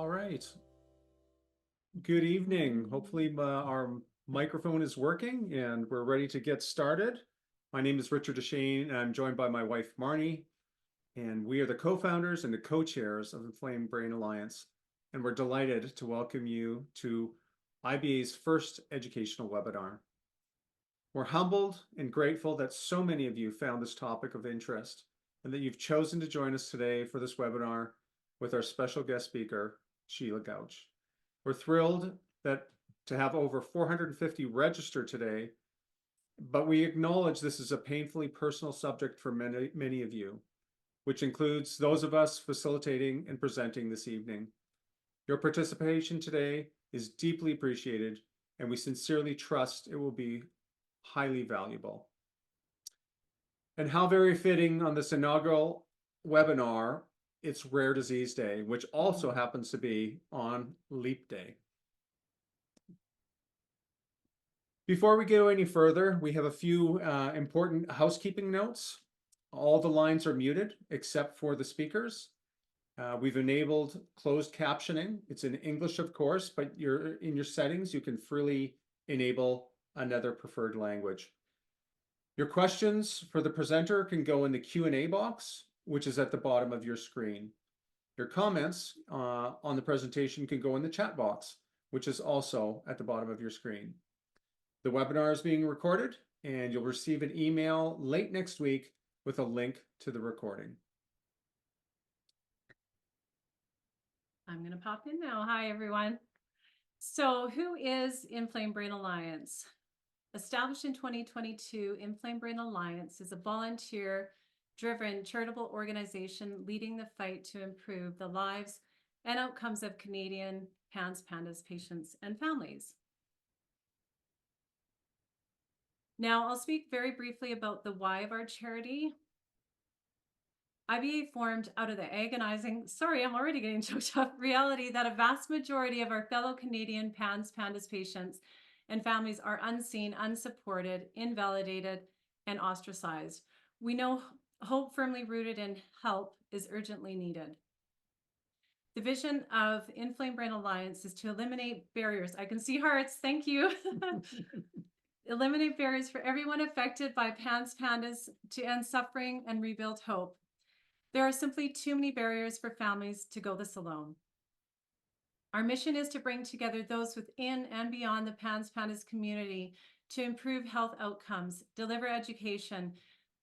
All right. Good evening. Hopefully our microphone is working and we're ready to get started. My name is Richard Deshane and I'm joined by my wife Marnie, and we are the co-founders and the co-chairs of Inflamed Brain Alliance, and we're delighted to welcome you to IBA's first educational webinar. We're humbled and grateful that so many of you found this topic of interest and that you've chosen to join us today for this webinar with our special guest speaker, Sheilah Gauch. We're thrilled to have over 450 registered today, but we acknowledge this is a painfully personal subject for many of you, which includes those of us facilitating and presenting this evening. Your participation today is deeply appreciated, and we sincerely trust it will be highly valuable. And how very fitting on this inaugural webinar, it's Rare Disease Day, which also happens to be on Leap Day. Before we go any further, we have a few important housekeeping notes. All the lines are muted except for the speakers. We've enabled closed captioning. It's in English, of course, but in your settings, you can freely enable another preferred language. Your questions for the presenter can go in the Q&A box, which is at the bottom of your screen. Your comments on the presentation can go in the chat box, which is also at the bottom of your screen. The webinar is being recorded, and you'll receive an email late next week with a link to the recording. I'm going to pop in now. Hi, everyone. So who is Inflamed Brain Alliance? Established in 2022, Inflamed Brain Alliance is a volunteer-driven charitable organization leading the fight to improve the lives and outcomes of Canadian PANS PANDAS patients and families. Now, I'll speak very briefly about the why of our charity. IBA formed out of the agonizing, sorry, I'm already getting choked up, reality that a vast majority of our fellow Canadian PANS PANDAS patients and families are unseen, unsupported, invalidated, and ostracized. We know hope firmly rooted in help is urgently needed. The vision of Inflamed Brain Alliance is to eliminate barriers. I can see hearts, thank you. Eliminate barriers for everyone affected by PANS PANDAS to end suffering and rebuild hope. There are simply too many barriers for families to go this alone. Our mission is to bring together those within and beyond the PANS PANDAS community to improve health outcomes, deliver education,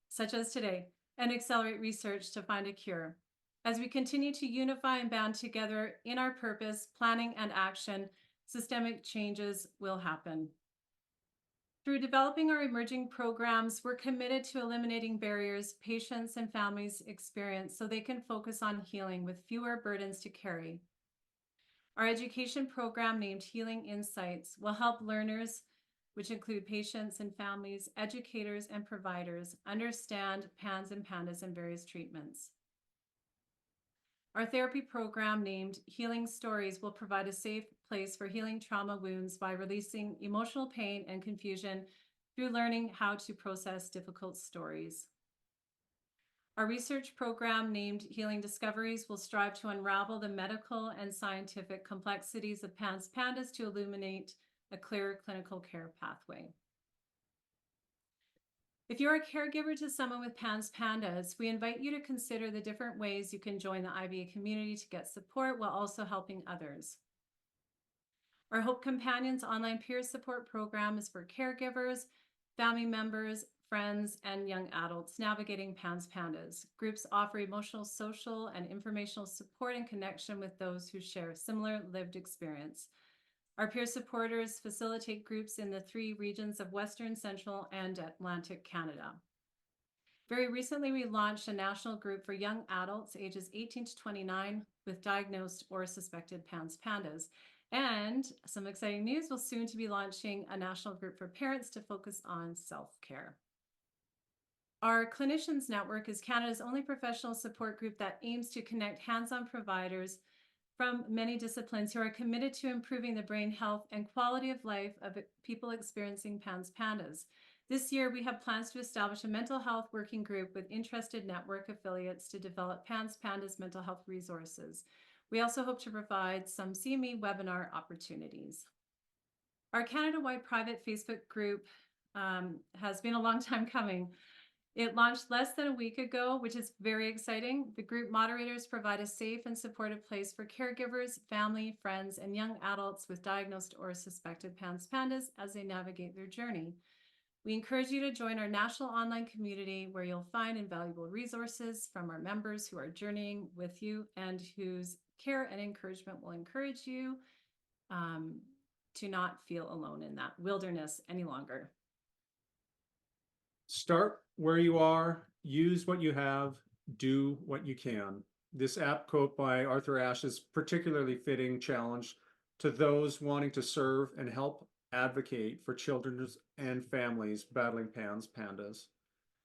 such as today, and accelerate research to find a cure. As we continue to unify and band together in our purpose, planning, and action, systemic changes will happen. Through developing our emerging programs, we're committed to eliminating barriers patients and families experience so they can focus on healing with fewer burdens to carry. Our education program named Healing Insights will help learners, which include patients and families, educators, and providers, understand PANS and PANDAS and various treatments. Our therapy program named Healing Stories will provide a safe place for healing trauma wounds by releasing emotional pain and confusion through learning how to process difficult stories. Our research program named Healing Discoveries will strive to unravel the medical and scientific complexities of PANS PANDAS to illuminate a clearer clinical care pathway. If you're a caregiver to someone with PANS PANDAS, we invite you to consider the different ways you can join the IBA community to get support while also helping others. Our Hope Companions online peer support program is for caregivers, family members, friends, and young adults navigating PANS PANDAS. Groups offer emotional, social, and informational support and connection with those who share similar lived experience. Our peer supporters facilitate groups in the 3 regions of Western, Central, and Atlantic Canada. Very recently, we launched a national group for young adults ages 18 to 29 with diagnosed or suspected PANS PANDAS. And some exciting news, we'll soon to be launching a national group for parents to focus on self-care. Our Clinicians Network is Canada's only professional support group that aims to connect hands-on providers from many disciplines who are committed to improving the brain health and quality of life of people experiencing PANS PANDAS. This year, we have plans to establish a mental health working group with interested network affiliates to develop PANS PANDAS mental health resources. We also hope to provide some CME webinar opportunities. Our Canada-wide private Facebook group has been a long time coming. It launched less than a week ago, which is very exciting. The group moderators provide a safe and supportive place for caregivers, family, friends, and young adults with diagnosed or suspected PANS PANDAS as they navigate their journey. We encourage you to join our national online community where you'll find invaluable resources from our members who are journeying with you and whose care and encouragement will encourage you to not feel alone in that wilderness any longer. Start where you are, use what you have, do what you can. This apt quote by Arthur Ashe is particularly fitting challenge to those wanting to serve and help advocate for children and families battling PANS PANDAS.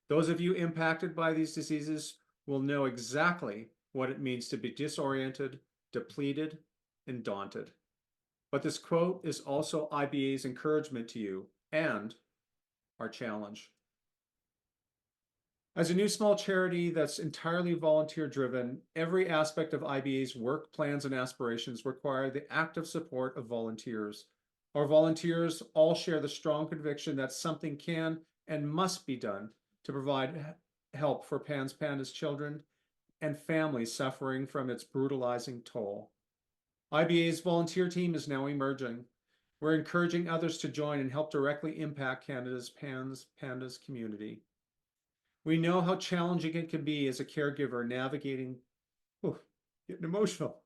Those of you impacted by these diseases will know exactly what it means to be disoriented, depleted, and daunted. But this quote is also IBA's encouragement to you and our challenge. As a new small charity that's entirely volunteer driven, every aspect of IBA's work, plans, and aspirations require the active support of volunteers. Our volunteers all share the strong conviction that something can and must be done to provide help for PANS PANDAS children and families suffering from its brutalizing toll. IBA's volunteer team is now emerging. We're encouraging others to join and help directly impact Canada's PANS PANDAS community. We know how challenging it can be as a caregiver navigating, getting emotional.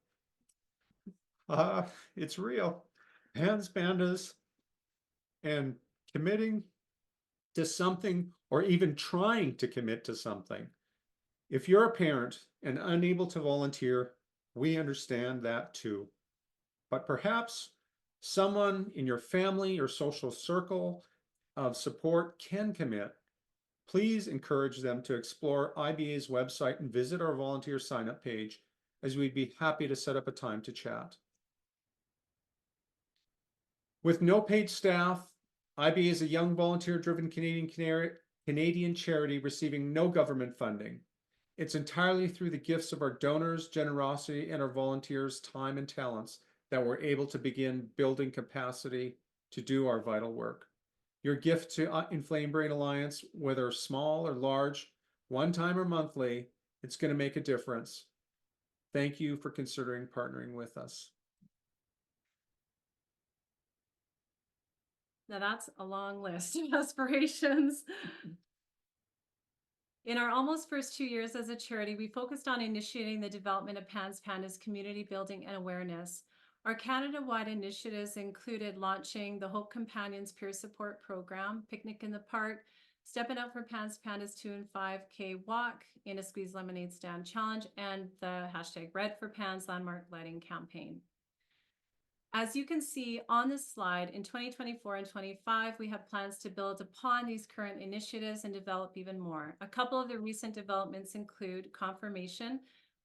It's real. PANS PANDAS and committing to something or even trying to commit to something. If you're a parent and unable to volunteer, we understand that too. But perhaps someone in your family or social circle of support can commit. Please encourage them to explore IBA's website and visit our volunteer sign-up page, as we'd be happy to set up a time to chat. With no paid staff, IBA is a young volunteer-driven Canadian charity receiving no government funding. It's entirely through the gifts of our donors, generosity, and our volunteers' time and talents that we're able to begin building capacity to do our vital work. Your gift to Inflamed Brain Alliance, whether small or large, one time or monthly, it's going to make a difference. Thank you for considering partnering with us. Now that's a long list of aspirations. In our almost first 2 years as a charity, we focused on initiating the development of PANS PANDAS community building and awareness. Our Canada-wide initiatives included launching the Hope Companions Peer Support Program, Picnic in the Park, Stepping Up for PANS PANDAS 2 and 5K Walk in a Squeeze Lemonade Stand Challenge, and the hashtag Red for PANS Landmark Lighting Campaign. As you can see on this slide, in 2024 and 25, we have plans to build upon these current initiatives and develop even more. A couple of the recent developments include confirmation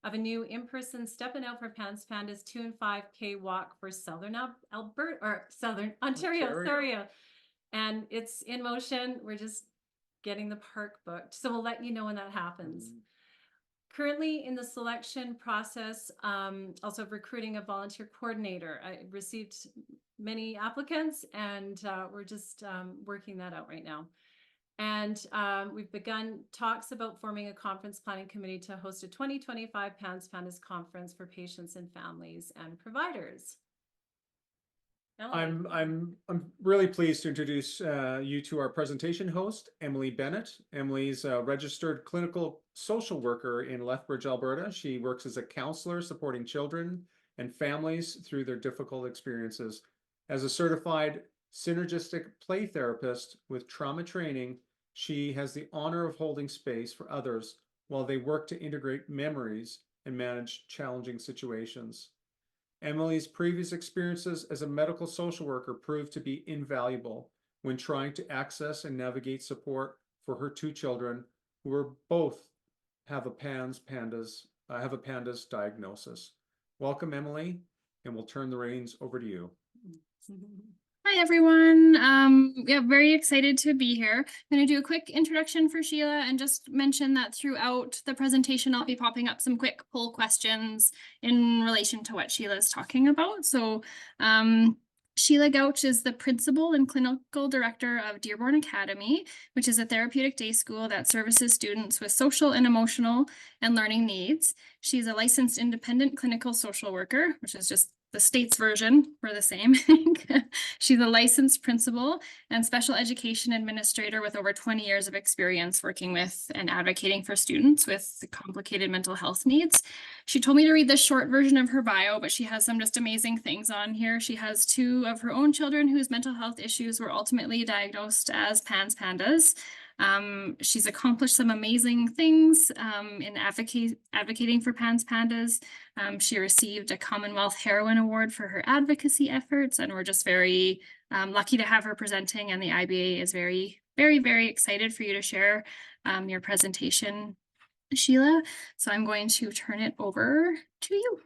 of a new in-person Stepping Out for PANS PANDAS 2 and 5K walk for Southern Alberta, or Southern Ontario. And it's in motion. We're just getting the park booked. So we'll let you know when that happens. Currently in the selection process, also recruiting a volunteer coordinator. I received many applicants, and we're just working that out right now. And we've begun talks about forming a conference planning committee to host a 2025 PANS PANDAS conference for patients and families and providers. I'm really pleased to introduce you to our presentation host, Emily Bennett. Emily's a registered clinical social worker in Lethbridge, Alberta. She works as a counselor supporting children and families through their difficult experiences. As a certified synergistic play therapist with trauma training, she has the honor of holding space for others while they work to integrate memories and manage challenging situations. Emily's previous experiences as a medical social worker proved to be invaluable when trying to access and navigate support for her two children who are both have a PANS PANDAS diagnosis. Welcome, Emily, and we'll turn the reins over to you. Hi, everyone. Yeah, very excited to be here. I'm going to do a quick introduction for Sheilah and just mention that throughout the presentation, I'll be popping up some quick poll questions in relation to what Sheilah is talking about. So Sheilah Gauch is the principal and clinical director of Dearborn Academy, which is a therapeutic day school that services students with social and emotional and learning needs. She's a licensed independent clinical social worker, which is just the state's version. We're the same. She's a licensed principal and special education administrator with over 20 years of experience working with and advocating for students with complicated mental health needs. She told me to read the short version of her bio, but she has some just amazing things on here. She has 2 of her own children whose mental health issues were ultimately diagnosed as PANS PANDAS. She's accomplished some amazing things in advocating for PANS PANDAS. She received a Commonwealth Heroine Award for her advocacy efforts, and we're just very lucky to have her presenting, and the IBA is very, very, very excited for you to share your presentation, Sheilah. So I'm going to turn it over to you.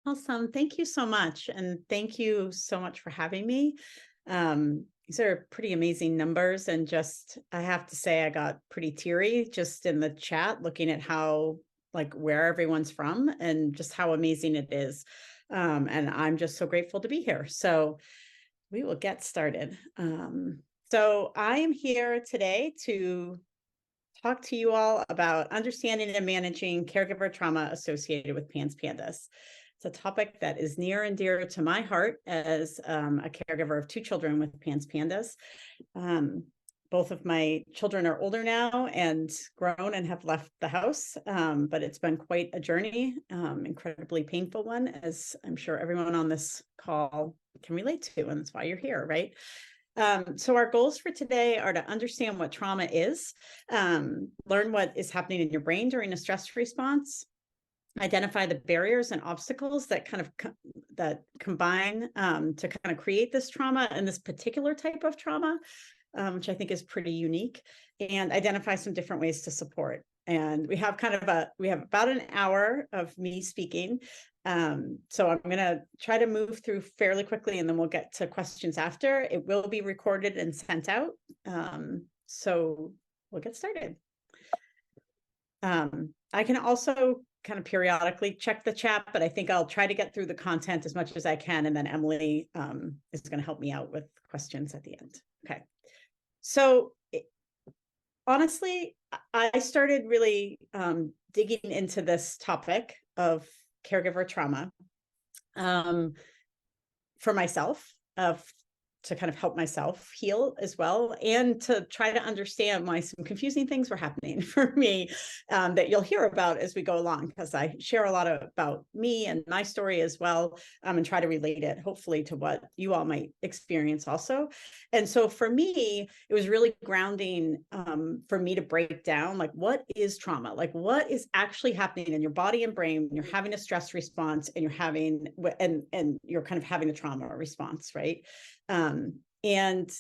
Awesome. Thank you so much. And thank you so much for having me. These are pretty amazing numbers. And just, I have to say, I got pretty teary just in the chat, looking at how, like, where everyone's from and just how amazing it is. And I'm just so grateful to be here. So we will get started. So I am here today to talk to you all about understanding and managing caregiver trauma associated with PANS PANDAS. It's a topic that is near and dear to my heart as a caregiver of 2 children with PANS PANDAS. Both of my children are older now and grown and have left the house, but it's been quite a journey, incredibly painful one, as I'm sure everyone on this call can relate to, and that's why you're here, right? So our goals for today are to understand what trauma is, learn what is happening in your brain during a stress response, identify the barriers and obstacles that kind of that combine to kind of create this trauma and this particular type of trauma, which I think is pretty unique, and identify some different ways to support. And we have about an hour of me speaking. So I'm going to try to move through fairly quickly, and then we'll get to questions after. It will be recorded and sent out. So we'll get started. I can also kind of periodically check the chat, but I think I'll try to get through the content as much as I can. And then Emily is going to help me out with questions at the end. Okay. So honestly, I started really digging into this topic of caregiver trauma for myself, to kind of help myself heal as well, and to try to understand why some confusing things were happening for me that you'll hear about as we go along, because I share a lot about me and my story as well, and try to relate it hopefully to what you all might experience also. And so for me, it was really grounding for me to break down, like, what is trauma? Like, what is actually happening in your body and brain when you're having a stress response and you're having and you're kind of having a trauma response, right? And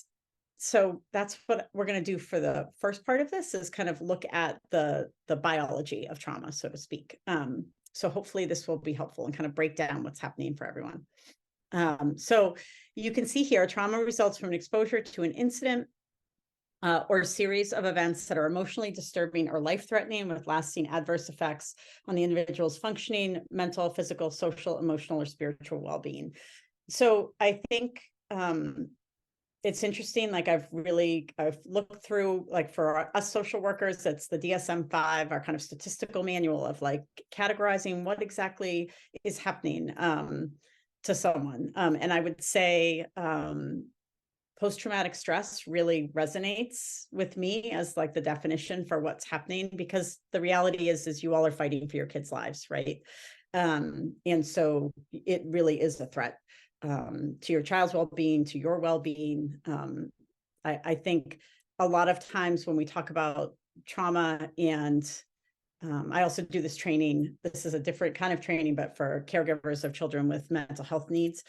so that's what we're going to do for the first part of this, is kind of look at the biology of trauma, so to speak. So hopefully this will be helpful and kind of break down what's happening for everyone. So you can see here, trauma results from an exposure to an incident or a series of events that are emotionally disturbing or life-threatening with lasting adverse effects on the individual's functioning, mental, physical, social, emotional, or spiritual well-being. So I think it's interesting. Like, I've looked through, like, for us social workers, that's the DSM-5, our kind of statistical manual of, like, categorizing what exactly is happening to someone. And I would say post-traumatic stress really resonates with me as, like, the definition for what's happening, because the reality is you all are fighting for your kids' lives, right? And so it really is a threat to your child's well-being, to your well-being. I think a lot of times when we talk about trauma, and I also do this training, this is a different kind of training, but for caregivers of children with mental health needs.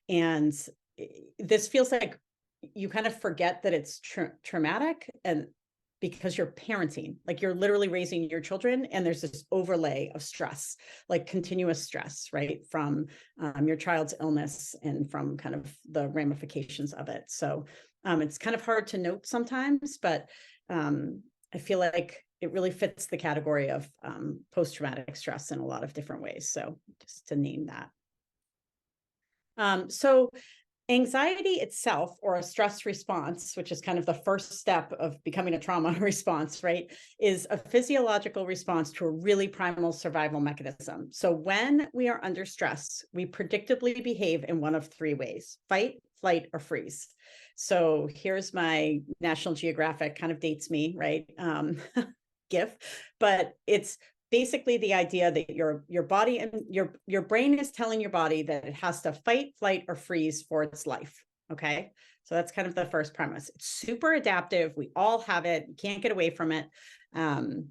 And this feels like you kind of forget that it's traumatic, and because you're parenting, like you're literally raising your children, and there's this overlay of stress, like continuous stress, right? From your child's illness and from kind of the ramifications of it. So it's kind of hard to note sometimes, but I feel like it really fits the category of post-traumatic stress in a lot of different ways. So just to name that. So anxiety itself, or a stress response, which is kind of the first step of becoming a trauma response, right, is a physiological response to a really primal survival mechanism. So when we are under stress, we predictably behave in one of three ways: fight, flight, or freeze. So here's my National Geographic, kind of dates me, right? GIF, but it's basically the idea that your body and your brain is telling your body that it has to fight, flight, or freeze for its life. Okay, so that's kind of the first premise. It's super adaptive. We all have it. You can't get away from it, and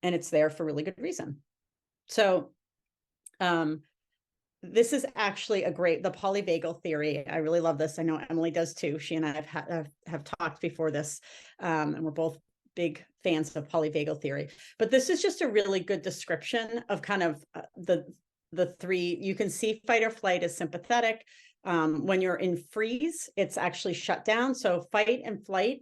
it's there for really good reason. So, this is actually the polyvagal theory. I really love this. I know Emily does too. She and I have talked before this, and we're both big fans of polyvagal theory. But this is just a really good description of kind of the three. You can see fight or flight is sympathetic. When you're in freeze, it's actually shut down. So fight and flight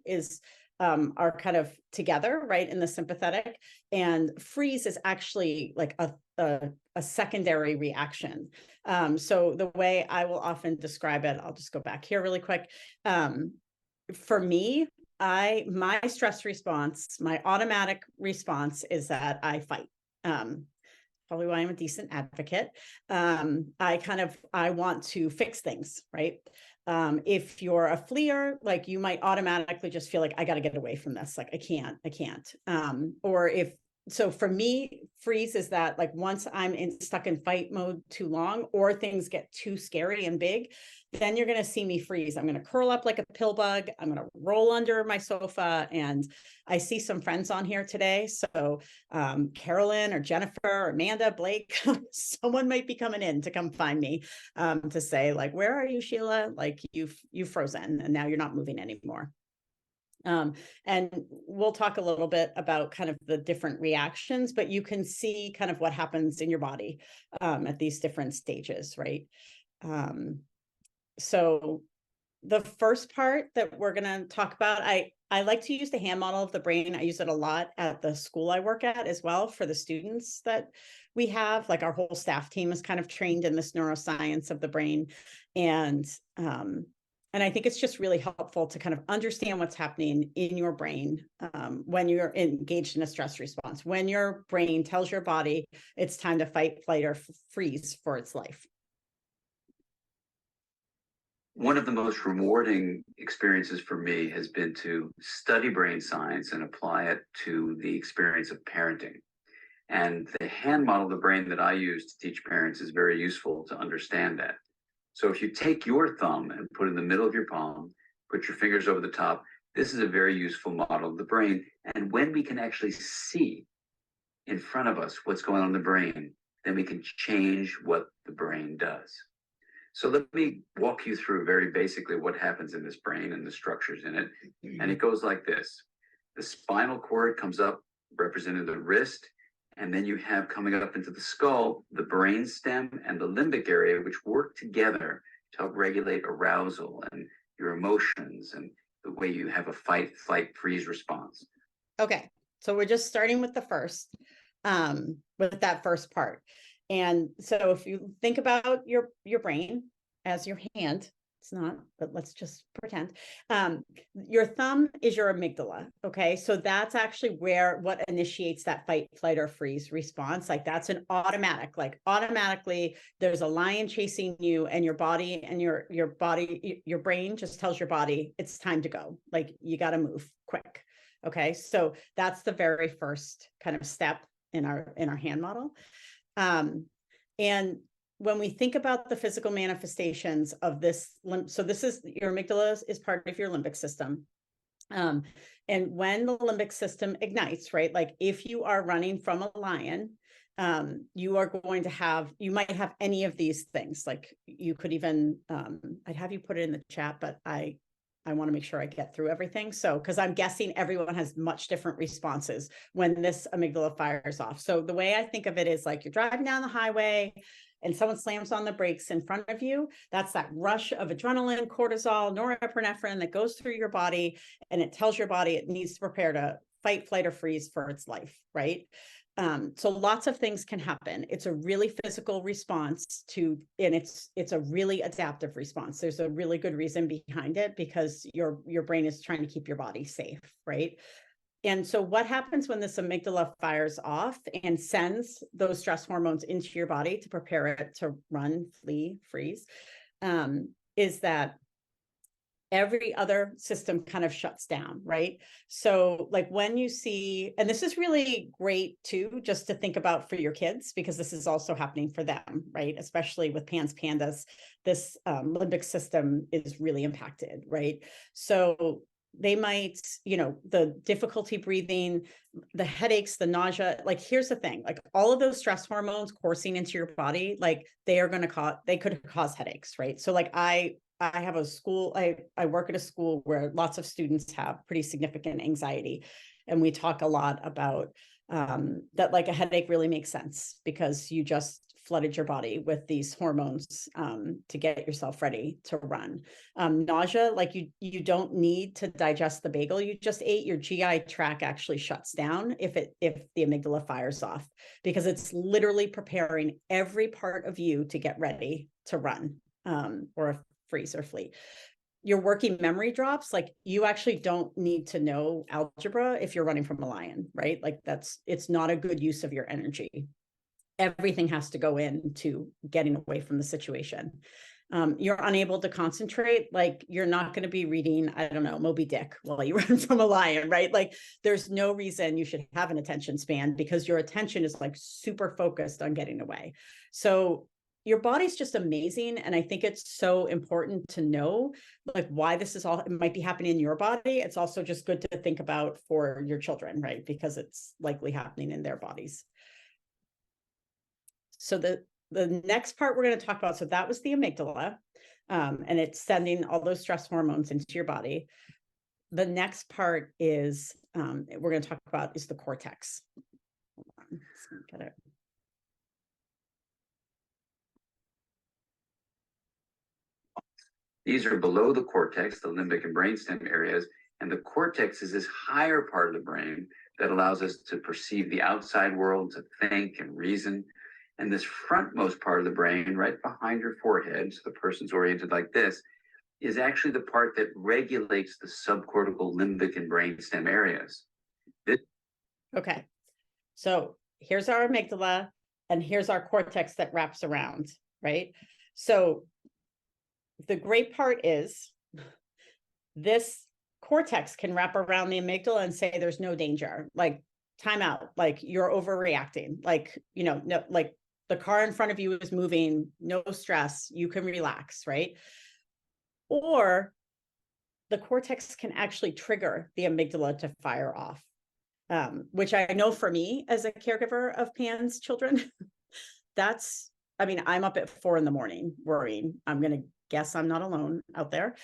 are kind of together, right, in the sympathetic, and freeze is actually like a secondary reaction. So the way I will often describe it, I'll just go back here really quick. For me, my stress response, my automatic response is that I fight. Probably why I'm a decent advocate. I want to fix things, right? If you're a fleer, like you might automatically just feel like I got to get away from this. Like I can't. So for me, freeze is that like once I'm stuck in fight mode too long, or things get too scary and big, then you're going to see me freeze. I'm going to curl up like a pill bug. I'm going to roll under my sofa. And I see some friends on here today. So Carolyn or Jennifer or Amanda, Blake, someone might be coming in to come find me to say like, where are you, Sheilah? Like you've frozen and now you're not moving anymore. And we'll talk a little bit about kind of the different reactions, but you can see kind of what happens in your body at these different stages, right? So the first part that we're going to talk about, I like to use the hand model of the brain. I use it a lot at the school I work at as well for the students that we have. Like our whole staff team is kind of trained in this neuroscience of the brain. And I think it's just really helpful to kind of understand what's happening in your brain when you're engaged in a stress response, when your brain tells your body it's time to fight, flight, or freeze for its life. One of the most rewarding experiences for me has been to study brain science and apply it to the experience of parenting. And the hand model of the brain that I use to teach parents is very useful to understand that. So if you take your thumb and put it in the middle of your palm, put your fingers over the top, this is a very useful model of the brain. And when we can actually see in front of us what's going on in the brain, then we can change what the brain does. So let me walk you through very basically what happens in this brain and the structures in it. And it goes like this. The spinal cord comes up, representing the wrist. And then you have coming up into the skull, the brain stem and the limbic area, which work together to help regulate arousal and your emotions and the way you have a fight, flight, freeze response. Okay, so we're just starting with the first, with that first part. And so if you think about your brain as your hand, it's not, but let's just pretend. Your thumb is your amygdala. Okay. So that's actually what initiates that fight, flight, or freeze response. Like that's an automatic, like automatically there's a lion chasing you and your body and your brain just tells your body it's time to go. Like you got to move quick. Okay. So that's the very first kind of step in our hand model. And when we think about the physical manifestations of this, so this is your amygdala is part of your limbic system. And when the limbic system ignites, right? Like if you are running from a lion, you might have any of these things. Like you could even, I'd have you put it in the chat, but I I want to make sure I get through everything. So, because I'm guessing everyone has much different responses when this amygdala fires off. So the way I think of it is like you're driving down the highway and someone slams on the brakes in front of you. That's that rush of adrenaline, cortisol, norepinephrine that goes through your body, and it tells your body it needs to prepare to fight, flight, or freeze for its life, right? So lots of things can happen. It's a really physical response to, and it's a really adaptive response. There's a really good reason behind it because your brain is trying to keep your body safe, right? And so what happens when this amygdala fires off and sends those stress hormones into your body to prepare it to run, flee, freeze, is that every other system kind of shuts down, right? So like when you see, and this is really great too, just to think about for your kids, because this is also happening for them, right? Especially with PANS PANDAS, this limbic system is really impacted, right? So they might, the difficulty breathing, the headaches, the nausea, like here's the thing, like all of those stress hormones coursing into your body, like they could cause headaches, right? So like I have a school, I work at a school where lots of students have pretty significant anxiety. And we talk a lot about that, like a headache really makes sense because you just flooded your body with these hormones to get yourself ready to run. Nausea, like you don't need to digest the bagel you just ate. Your GI tract actually shuts down if the amygdala fires off, because it's literally preparing every part of you to get ready to run or freeze or flee. Your working memory drops, like you actually don't need to know algebra if you're running from a lion, right? Like it's not a good use of your energy. Everything has to go into getting away from the situation. You're unable to concentrate, like you're not going to be reading, I don't know, Moby Dick while you run from a lion, right? Like there's no reason you should have an attention span because your attention is like super focused on getting away. So your body's just amazing. And I think it's so important to know like why this is all, it might be happening in your body. It's also just good to think about for your children, right? Because it's likely happening in their bodies. So the next part we're going to talk about, so that was the amygdala, and it's sending all those stress hormones into your body. The next part is, we're going to talk about is the cortex. Hold on, let's get it. These are below the cortex, the limbic and brainstem areas, and the cortex is this higher part of the brain that allows us to perceive the outside world, to think and reason. And this frontmost part of the brain, right behind your forehead, so the person's oriented like this, is actually the part that regulates the subcortical, limbic, and brainstem areas. Okay, so here's our amygdala, and here's our cortex that wraps around, right? So the great part is this cortex can wrap around the amygdala and say there's no danger, like time out, like you're overreacting, like, no, like the car in front of you is moving, no stress, you can relax, right? Or the cortex can actually trigger the amygdala to fire off, which I know for me as a caregiver of PANS children, I'm up at 4 a.m. worrying. I'm going to guess I'm not alone out there.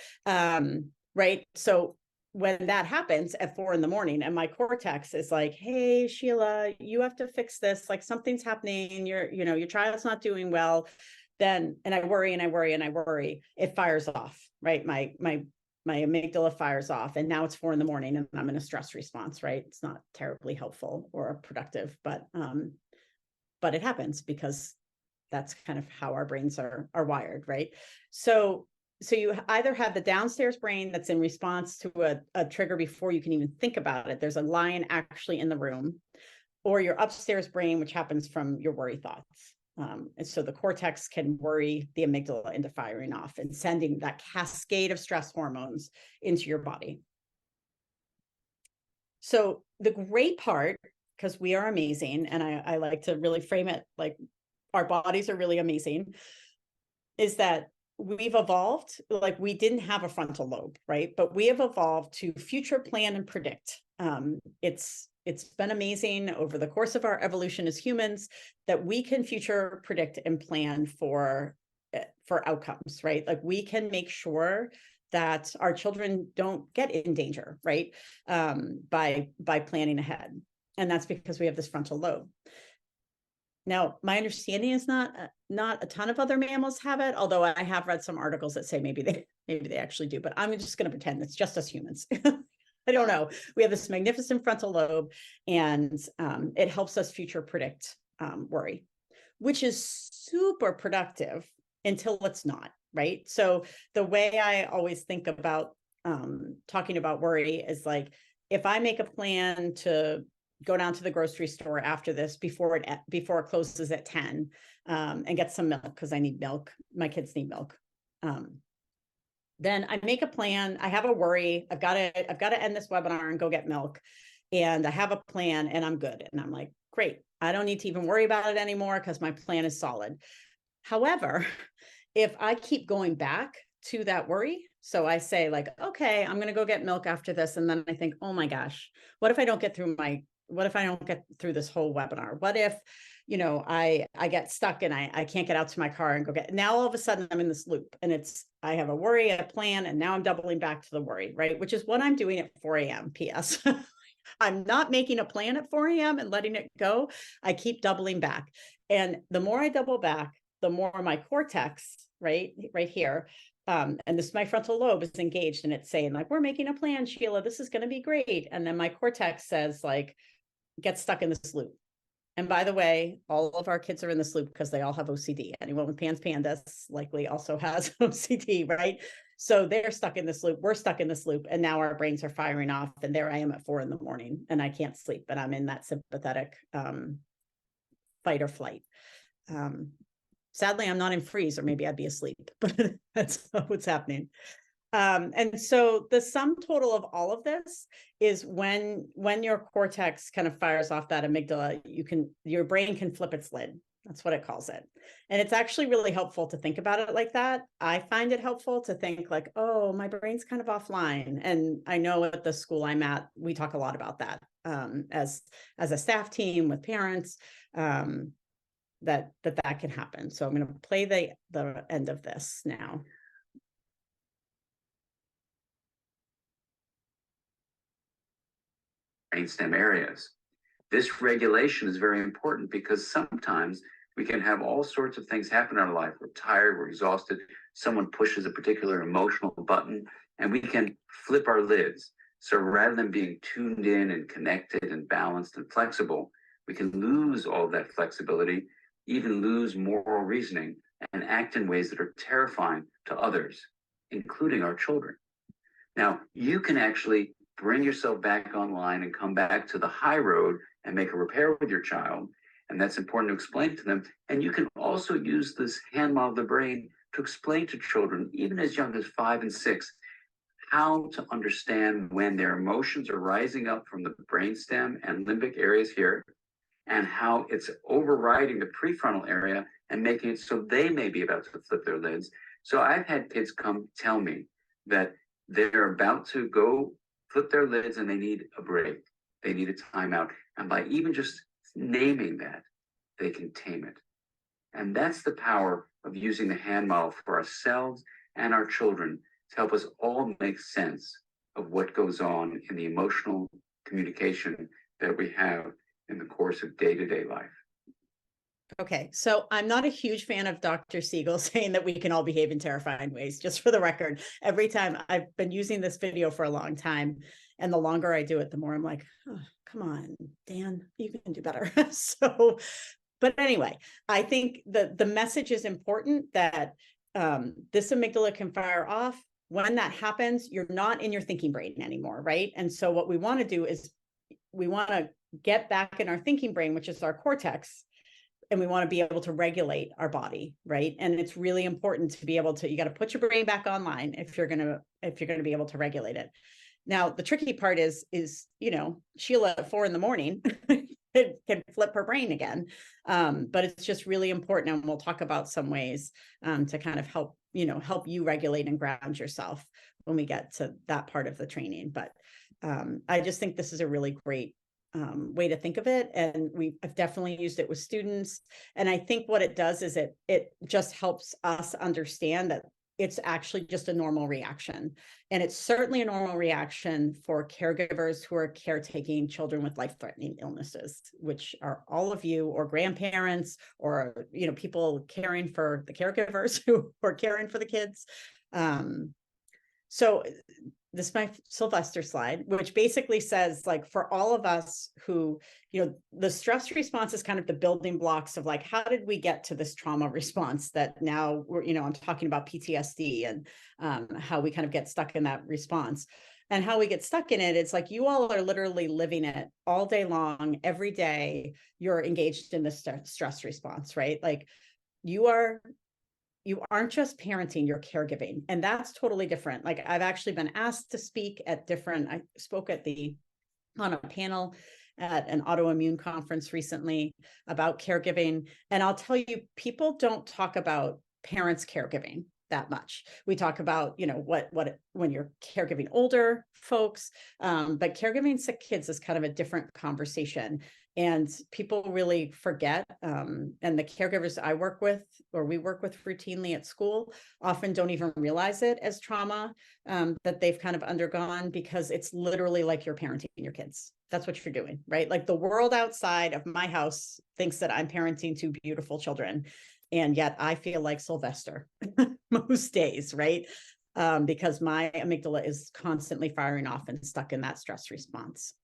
Right. So when that happens at 4 a.m. and my cortex is like, hey, Sheilah, you have to fix this. Like something's happening. Your child's not doing well. Then, and I worry and I worry and I worry, it fires off, right? My amygdala fires off, and now it's 4 a.m. and I'm in a stress response, right? It's not terribly helpful or productive, but it happens because that's kind of how our brains are wired, right? So you either have the downstairs brain that's in response to a trigger before you can even think about it. There's a lion actually in the room, or your upstairs brain, which happens from your worry thoughts. And so the cortex can worry the amygdala into firing off and sending that cascade of stress hormones into your body. So the great part, because we are amazing, and I like to really frame it like our bodies are really amazing, is that we've evolved, like we didn't have a frontal lobe, right? But we have evolved to future plan and predict. It's been amazing over the course of our evolution as humans that we can future predict and plan for outcomes, right? Like we can make sure that our children don't get in danger, right? By planning ahead. And that's because we have this frontal lobe. Now, my understanding is not a ton of other mammals have it, although I have read some articles that say maybe they actually do, but I'm just going to pretend it's just us humans. I don't know. We have this magnificent frontal lobe, and it helps us future predict worry, which is super productive until it's not, right? So the way I always think about talking about worry is like, if I make a plan to go down to the grocery store after this before it closes at 10 and get some milk because I need milk. My kids need milk. Then I make a plan. I have a worry. I've got to end this webinar and go get milk. And I have a plan and I'm good. And I'm like, great. I don't need to even worry about it anymore because my plan is solid. However, if I keep going back to that worry, so I say like, okay, I'm going to go get milk after this. And then I think, oh my gosh, what if I don't get through this whole webinar? What if, I get stuck and I can't get out to my car and go get, now all of a sudden I'm in this loop, and I have a worry, a plan, and now I'm doubling back to the worry, right? Which is what I'm doing at 4 a.m. PS. I'm not making a plan at 4 a.m. and letting it go. I keep doubling back. And the more I double back, the more my cortex, right here, and this, my frontal lobe is engaged, and it's saying like, we're making a plan, Sheilah, this is going to be great. And then my cortex says like, get stuck in this loop. And by the way, all of our kids are in this loop because they all have OCD. Anyone with PANS PANDAS likely also has OCD, right? So they're stuck in this loop. We're stuck in this loop. And now our brains are firing off. And there I am at 4 a.m. and I can't sleep, but I'm in that sympathetic fight or flight. Sadly, I'm not in freeze, or maybe I'd be asleep, but that's what's happening. And so the sum total of all of this is when your cortex kind of fires off that amygdala, your brain can flip its lid. That's what it calls it. And it's actually really helpful to think about it like that. I find it helpful to think like, oh, my brain's kind of offline. And I know at the school I'm at, we talk a lot about that as a staff team with parents, that can happen. So I'm going to play the end of this now. Brainstem areas. This regulation is very important because sometimes we can have all sorts of things happen in our life. We're tired, we're exhausted, someone pushes a particular emotional button, and we can flip our lids. So rather than being tuned in and connected and balanced and flexible, we can lose all that flexibility, even lose moral reasoning, and act in ways that are terrifying to others, including our children. Now, you can actually bring yourself back online and come back to the high road and make a repair with your child. And that's important to explain to them. And you can also use this hand model of the brain to explain to children, even as young as 5 and 6, how to understand when their emotions are rising up from the brainstem and limbic areas here, and how it's overriding the prefrontal area and making it so they may be about to flip their lids. So I've had kids come tell me that they're about to go flip their lids and they need a break. They need a timeout. And by even just naming that, they can tame it. And that's the power of using the hand model for ourselves and our children to help us all make sense of what goes on in the emotional communication that we have in the course of day-to-day life. Okay, so I'm not a huge fan of Dr. Siegel saying that we can all behave in terrifying ways, just for the record. Every time, I've been using this video for a long time, and the longer I do it, the more I'm like, oh, come on, Dan, you can do better. So, but anyway, I think the message is important that this amygdala can fire off. When that happens, you're not in your thinking brain anymore, right? And so what we want to do is we want to get back in our thinking brain, which is our cortex, and we want to be able to regulate our body, right? And it's really important to be able to, you got to put your brain back online if you're going to be able to regulate it. Now, the tricky part is, Sheilah at 4 a.m, it can flip her brain again. But it's just really important. And we'll talk about some ways to kind of help you regulate and ground yourself when we get to that part of the training. But I just think this is a really great way to think of it. And I've definitely used it with students. And I think what it does is it just helps us understand that it's actually just a normal reaction. And it's certainly a normal reaction for caregivers who are caretaking children with life-threatening illnesses, which are all of you, or grandparents, or, you know, people caring for the caregivers who are caring for the kids. So this is my Sylvester slide, which basically says, like, for all of us who, you know, the stress response is kind of the building blocks of, like, how did we get to this trauma response that now we're, you know, I'm talking about PTSD and how we kind of get stuck in that response. And how we get stuck in it, it's like you all are literally living it all day long, every day. You're engaged in this stress response, right? Like, you aren't just parenting, you're caregiving. And that's totally different. Like, I've actually been asked to speak at I spoke on a panel at an autoimmune conference recently about caregiving. And I'll tell you, people don't talk about parents caregiving that much. We talk about, you know, when you're caregiving older folks, but caregiving sick kids is kind of a different conversation. And people really forget, and the caregivers I work with, or we work with routinely at school, often don't even realize it as trauma that they've kind of undergone, because it's literally like you're parenting your kids. That's what you're doing, right? Like, the world outside of my house thinks that I'm parenting two beautiful children. And yet I feel like Sylvester most days, right? Because my amygdala is constantly firing off and stuck in that stress response.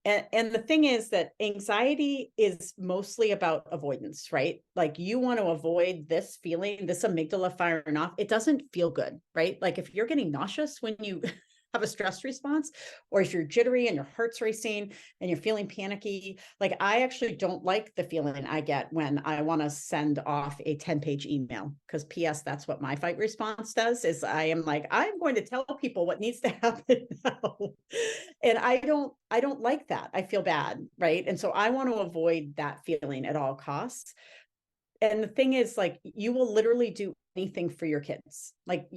And the thing is that anxiety is mostly about avoidance, right? Like, you want to avoid this feeling, this amygdala firing off. It doesn't feel good, right? Like, if you're getting nauseous when you have a stress response, or if you're jittery and your heart's racing and you're feeling panicky, like, I actually don't like the feeling I get when I want to send off a 10-page email, because PS, that's what my fight response does, is I am like, I'm going to tell people what needs to happen now. And I don't like that. I feel bad, right? And so I want to avoid that feeling at all costs. And the thing is, like, you will literally do anything for your kids. Like,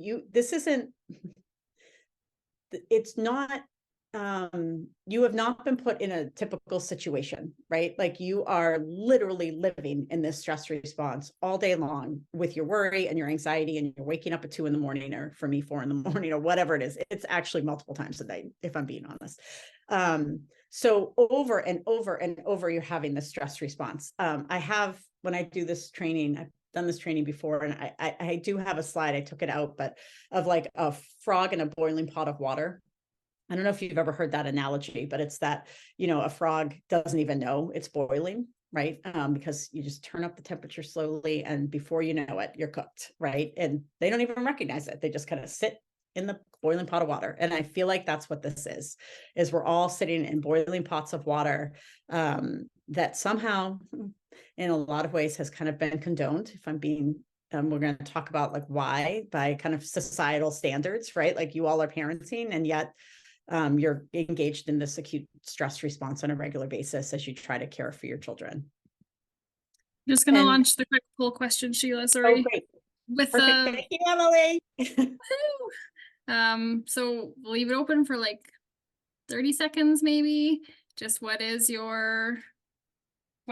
it's not, you have not been put in a typical situation, right? Like, you are literally living in this stress response all day long with your worry and your anxiety, and you're waking up at 2 a.m, or for me, 4 a.m, or whatever it is. It's actually multiple times a day, if I'm being honest. So over and over and over, you're having this stress response. When I do this training, I've done this training before, and I do have a slide, I took it out, but of, like, a frog in a boiling pot of water. I don't know if you've ever heard that analogy, but it's that, you know, a frog doesn't even know it's boiling, right? Because you just turn up the temperature slowly, and before you know it, you're cooked, right? And they don't even recognize it. They just kind of sit in the boiling pot of water. And I feel like that's what this is we're all sitting in boiling pots of water that somehow, in a lot of ways, has kind of been condoned. If I'm being, we're going to talk about, like, why, by kind of societal standards, right? Like, you all are parenting, and yet you're engaged in this acute stress response on a regular basis as you try to care for your children. Just going to launch the quick poll question, Sheilah. Sorry. Oh, great. With Perfect. Thank you, Emily. So we'll leave it open for like 30 seconds, maybe. Just what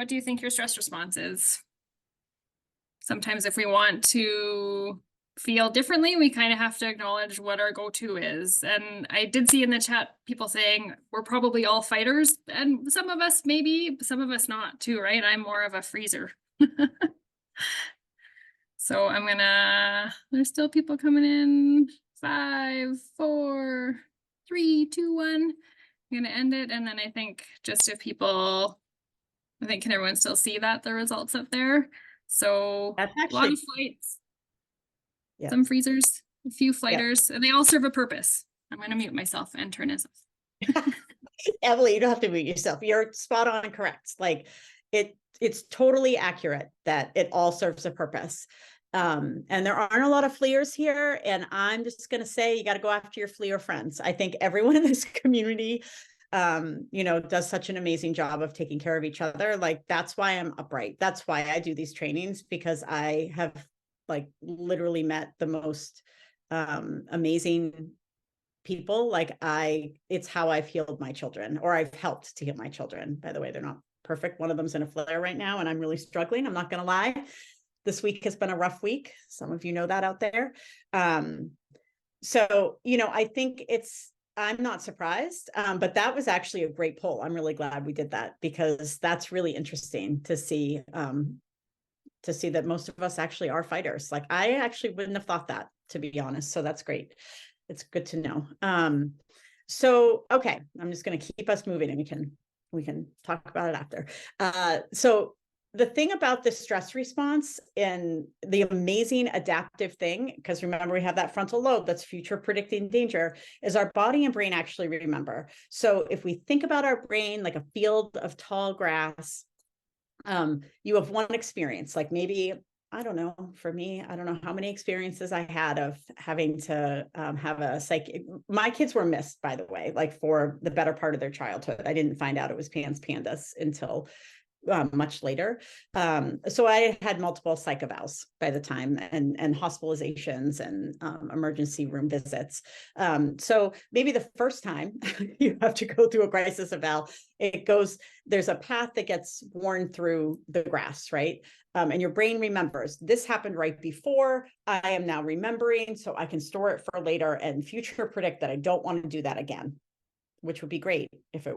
do you think your stress response is? Sometimes if we want to feel differently, we kind of have to acknowledge what our go-to is. And I did see in the chat people saying we're probably all fighters, and some of us maybe, some of us not too, right? I'm more of a freezer. So there's still people coming in. 5, 4, 3, 2, 1. I'm gonna end it, and then I think just if people, can everyone still see the results up there? So That's actually, a lot of flights, yeah. Some freezers, a few flighters, and they all serve a purpose. I'm gonna mute myself and turn this off. Emily, you don't have to mute yourself. You're spot on correct. Like, it's totally accurate that it all serves a purpose. And there aren't a lot of fleers here. And I'm just going to say, you got to go after your fleer friends. I think everyone in this community, does such an amazing job of taking care of each other. Like, that's why I'm upright. That's why I do these trainings, because I have, like, literally met the most amazing people. Like, it's how I've healed my children, or I've helped to heal my children. By the way, they're not perfect. One of them's in a flare right now, and I'm really struggling. I'm not going to lie. this week has been a rough week. Some of you know that out there. So, I think I'm not surprised, but that was actually a great poll. I'm really glad we did that, because that's really interesting to see that most of us actually are fighters. Like, I actually wouldn't have thought that, to be honest. So that's great. It's good to know. So, okay, I'm just going to keep us moving, and we can talk about it after. So the thing about the stress response and the amazing adaptive thing, because remember, we have that frontal lobe that's future predicting danger, is our body and brain actually remember. So if we think about our brain like a field of tall grass, you have one experience, like maybe, I don't know, for me, I don't know how many experiences I had of having to have a my kids were missed, by the way, like for the better part of their childhood. I didn't find out it was PANS PANDAS until much later. So I had multiple psych evals by the time, and hospitalizations and emergency room visits. So maybe the first time you have to go through a crisis eval, there's a path that gets worn through the grass, right? And your brain remembers, this happened right before, I am now remembering, so I can store it for later and future predict that I don't want to do that again, which would be great if it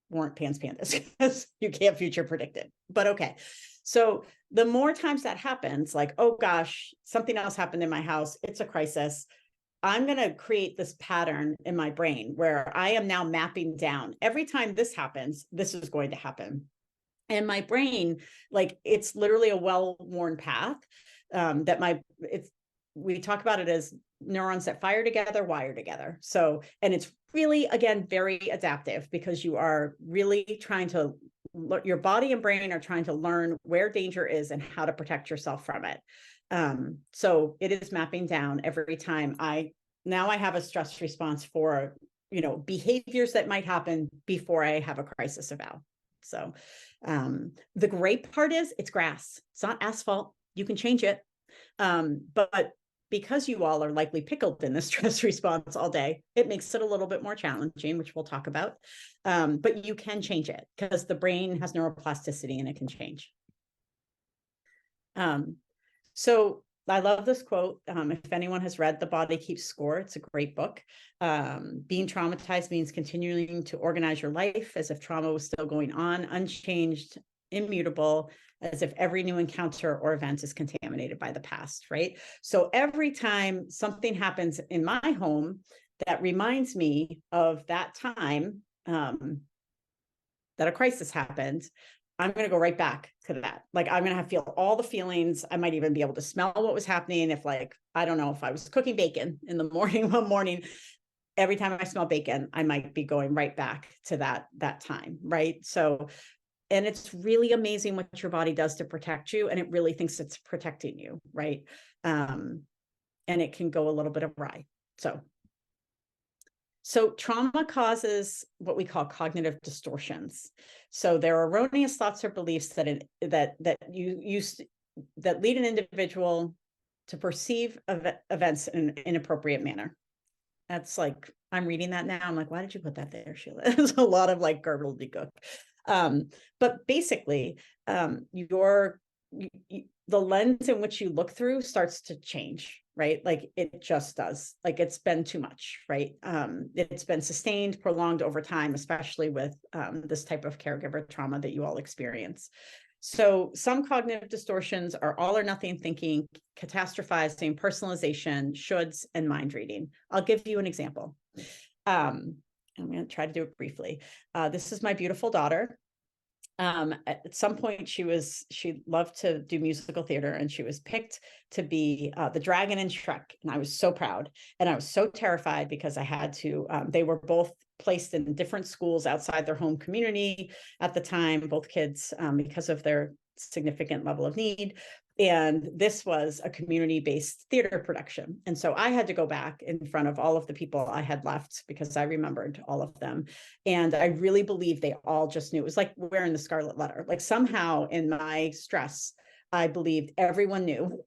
weren't PANS PANDAS, because you can't future predict it. But okay. So the more times that happens, like, oh gosh, something else happened in my house, it's a crisis, I'm going to create this pattern in my brain where I am now mapping down, every time this happens, this is going to happen. And my brain, like, it's literally a well-worn path we talk about it as neurons that fire together, wire together. So, and it's really, again, very adaptive, because you are really trying to, your body and brain are trying to learn where danger is and how to protect yourself from it. So it is mapping down every time now I have a stress response for, behaviors that might happen before I have a crisis eval. So the great part is it's grass. It's not asphalt. You can change it. But because you all are likely pickled in the stress response all day, it makes it a little bit more challenging, which we'll talk about. But you can change it, because the brain has neuroplasticity and it can change. So I love this quote. If anyone has read The Body Keeps Score, it's a great book. Being traumatized means continuing to organize your life as if trauma was still going on, unchanged, immutable, as if every new encounter or event is contaminated by the past, right? So every time something happens in my home that reminds me of that time that a crisis happened, I'm going to go right back to that. Like, I'm going to feel all the feelings. I might even be able to smell what was happening. If, like, I don't know, if I was cooking bacon in the morning, one morning, every time I smell bacon, I might be going right back to that time, right? So, and it's really amazing what your body does to protect you, and it really thinks it's protecting you, right? And it can go a little bit awry. So trauma causes what we call cognitive distortions. So there are erroneous thoughts or beliefs that lead an individual to perceive events in an inappropriate manner. That's like, I'm reading that now. I'm like, why did you put that there, Sheilah? There's a lot of like gobbledygook. But basically, the lens in which you look through starts to change, right? Like, it just does. Like, it's been too much, right? It's been sustained, prolonged over time, especially with this type of caregiver trauma that you all experience. So some cognitive distortions are all or nothing thinking, catastrophizing, personalization, shoulds, and mind reading. I'll give you an example. I'm going to try to do it briefly. This is my beautiful daughter. At some point she loved to do musical theater, and she was picked to be the dragon in Shrek. And I was so proud, and I was so terrified, because I had to, they were both placed in different schools outside their home community at the time, both kids, because of their significant level of need. And this was a community-based theater production. And so I had to go back in front of all of the people I had left, because I remembered all of them. And I really believe they all just knew. It was like wearing the scarlet letter. Like, somehow in my stress, I believed everyone knew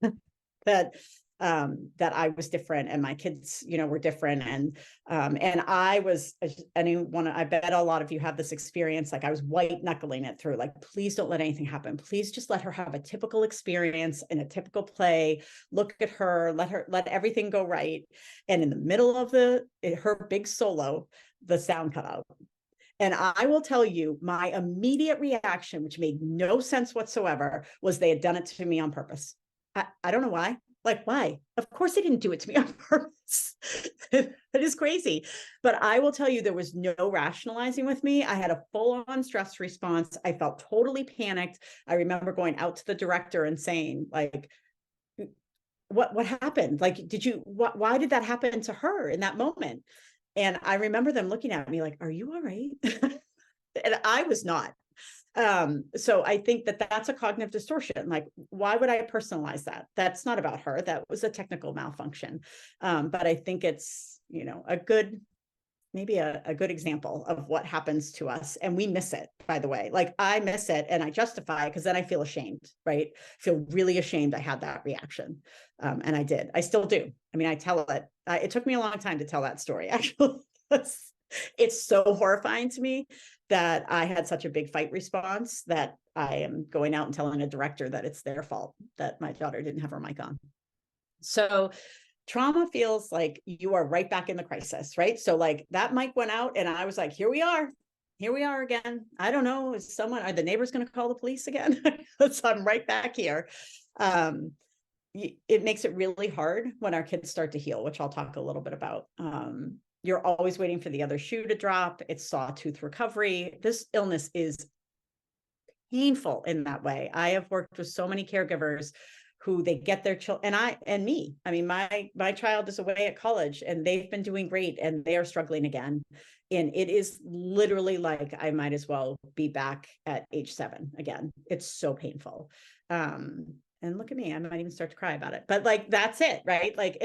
that that I was different and my kids, were different. And I was, I bet a lot of you have this experience. Like I was white knuckling it through, like, please don't let anything happen. Please just let her have a typical experience in a typical play. Look at her, let everything go right. And in the middle of her big solo, the sound cut out. And I will tell you, my immediate reaction, which made no sense whatsoever, was they had done it to me on purpose. I don't know why. Like, why? Of course they didn't do it to me on purpose. That is crazy. But I will tell you, there was no rationalizing with me. I had a full-on stress response. I felt totally panicked. I remember going out to the director and saying, like, what happened? Like, why did that happen to her in that moment? And I remember them looking at me like, are you all right? And I was not. So I think that's a cognitive distortion. Like, why would I personalize that? That's not about her. That was a technical malfunction. But I think it's, maybe a good example of what happens to us. And we miss it, by the way. Like, I miss it and I justify it because then I feel ashamed, right? I feel really ashamed I had that reaction. And I did. I still do. I mean, I tell it. It took me a long time to tell that story, actually. It's so horrifying to me that I had such a big fight response that I am going out and telling a director that it's their fault that my daughter didn't have her mic on. So trauma feels like you are right back in the crisis, right? So like that mic went out and I was like, here we are again. I don't know, are the neighbors going to call the police again? So I'm right back here. It makes it really hard when our kids start to heal, which I'll talk a little bit about. You're always waiting for the other shoe to drop. It's sawtooth recovery. This illness is painful in that way. I have worked with so many caregivers who they get their children, and me. I mean, my child is away at college and they've been doing great and they are struggling again. And it is literally like, I might as well be back at age 7 again. It's so painful. And look at me, I might even start to cry about it, but like, that's it, right? Like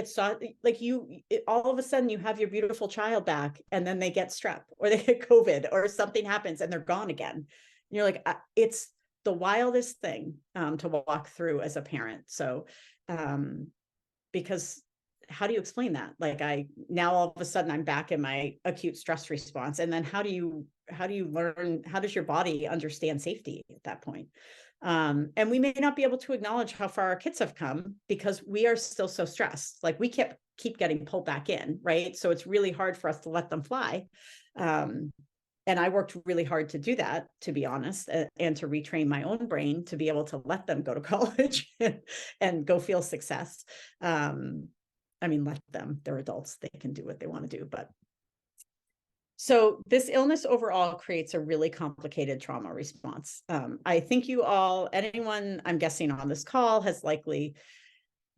all of a sudden you have your beautiful child back and then they get strep or they get COVID or something happens and they're gone again. And you're like, it's the wildest thing to walk through as a parent. So, because how do you explain that? Like now all of a sudden I'm back in my acute stress response. And then how do you learn, how does your body understand safety at that point? And we may not be able to acknowledge how far our kids have come because we are still so stressed. Like we keep getting pulled back in, right? So it's really hard for us to let them fly. And I worked really hard to do that, to be honest, and to retrain my own brain to be able to let them go to college and go feel success. I mean, let them, they're adults, they can do what they want to do, but. So this illness overall creates a really complicated trauma response. I think anyone I'm guessing on this call has likely,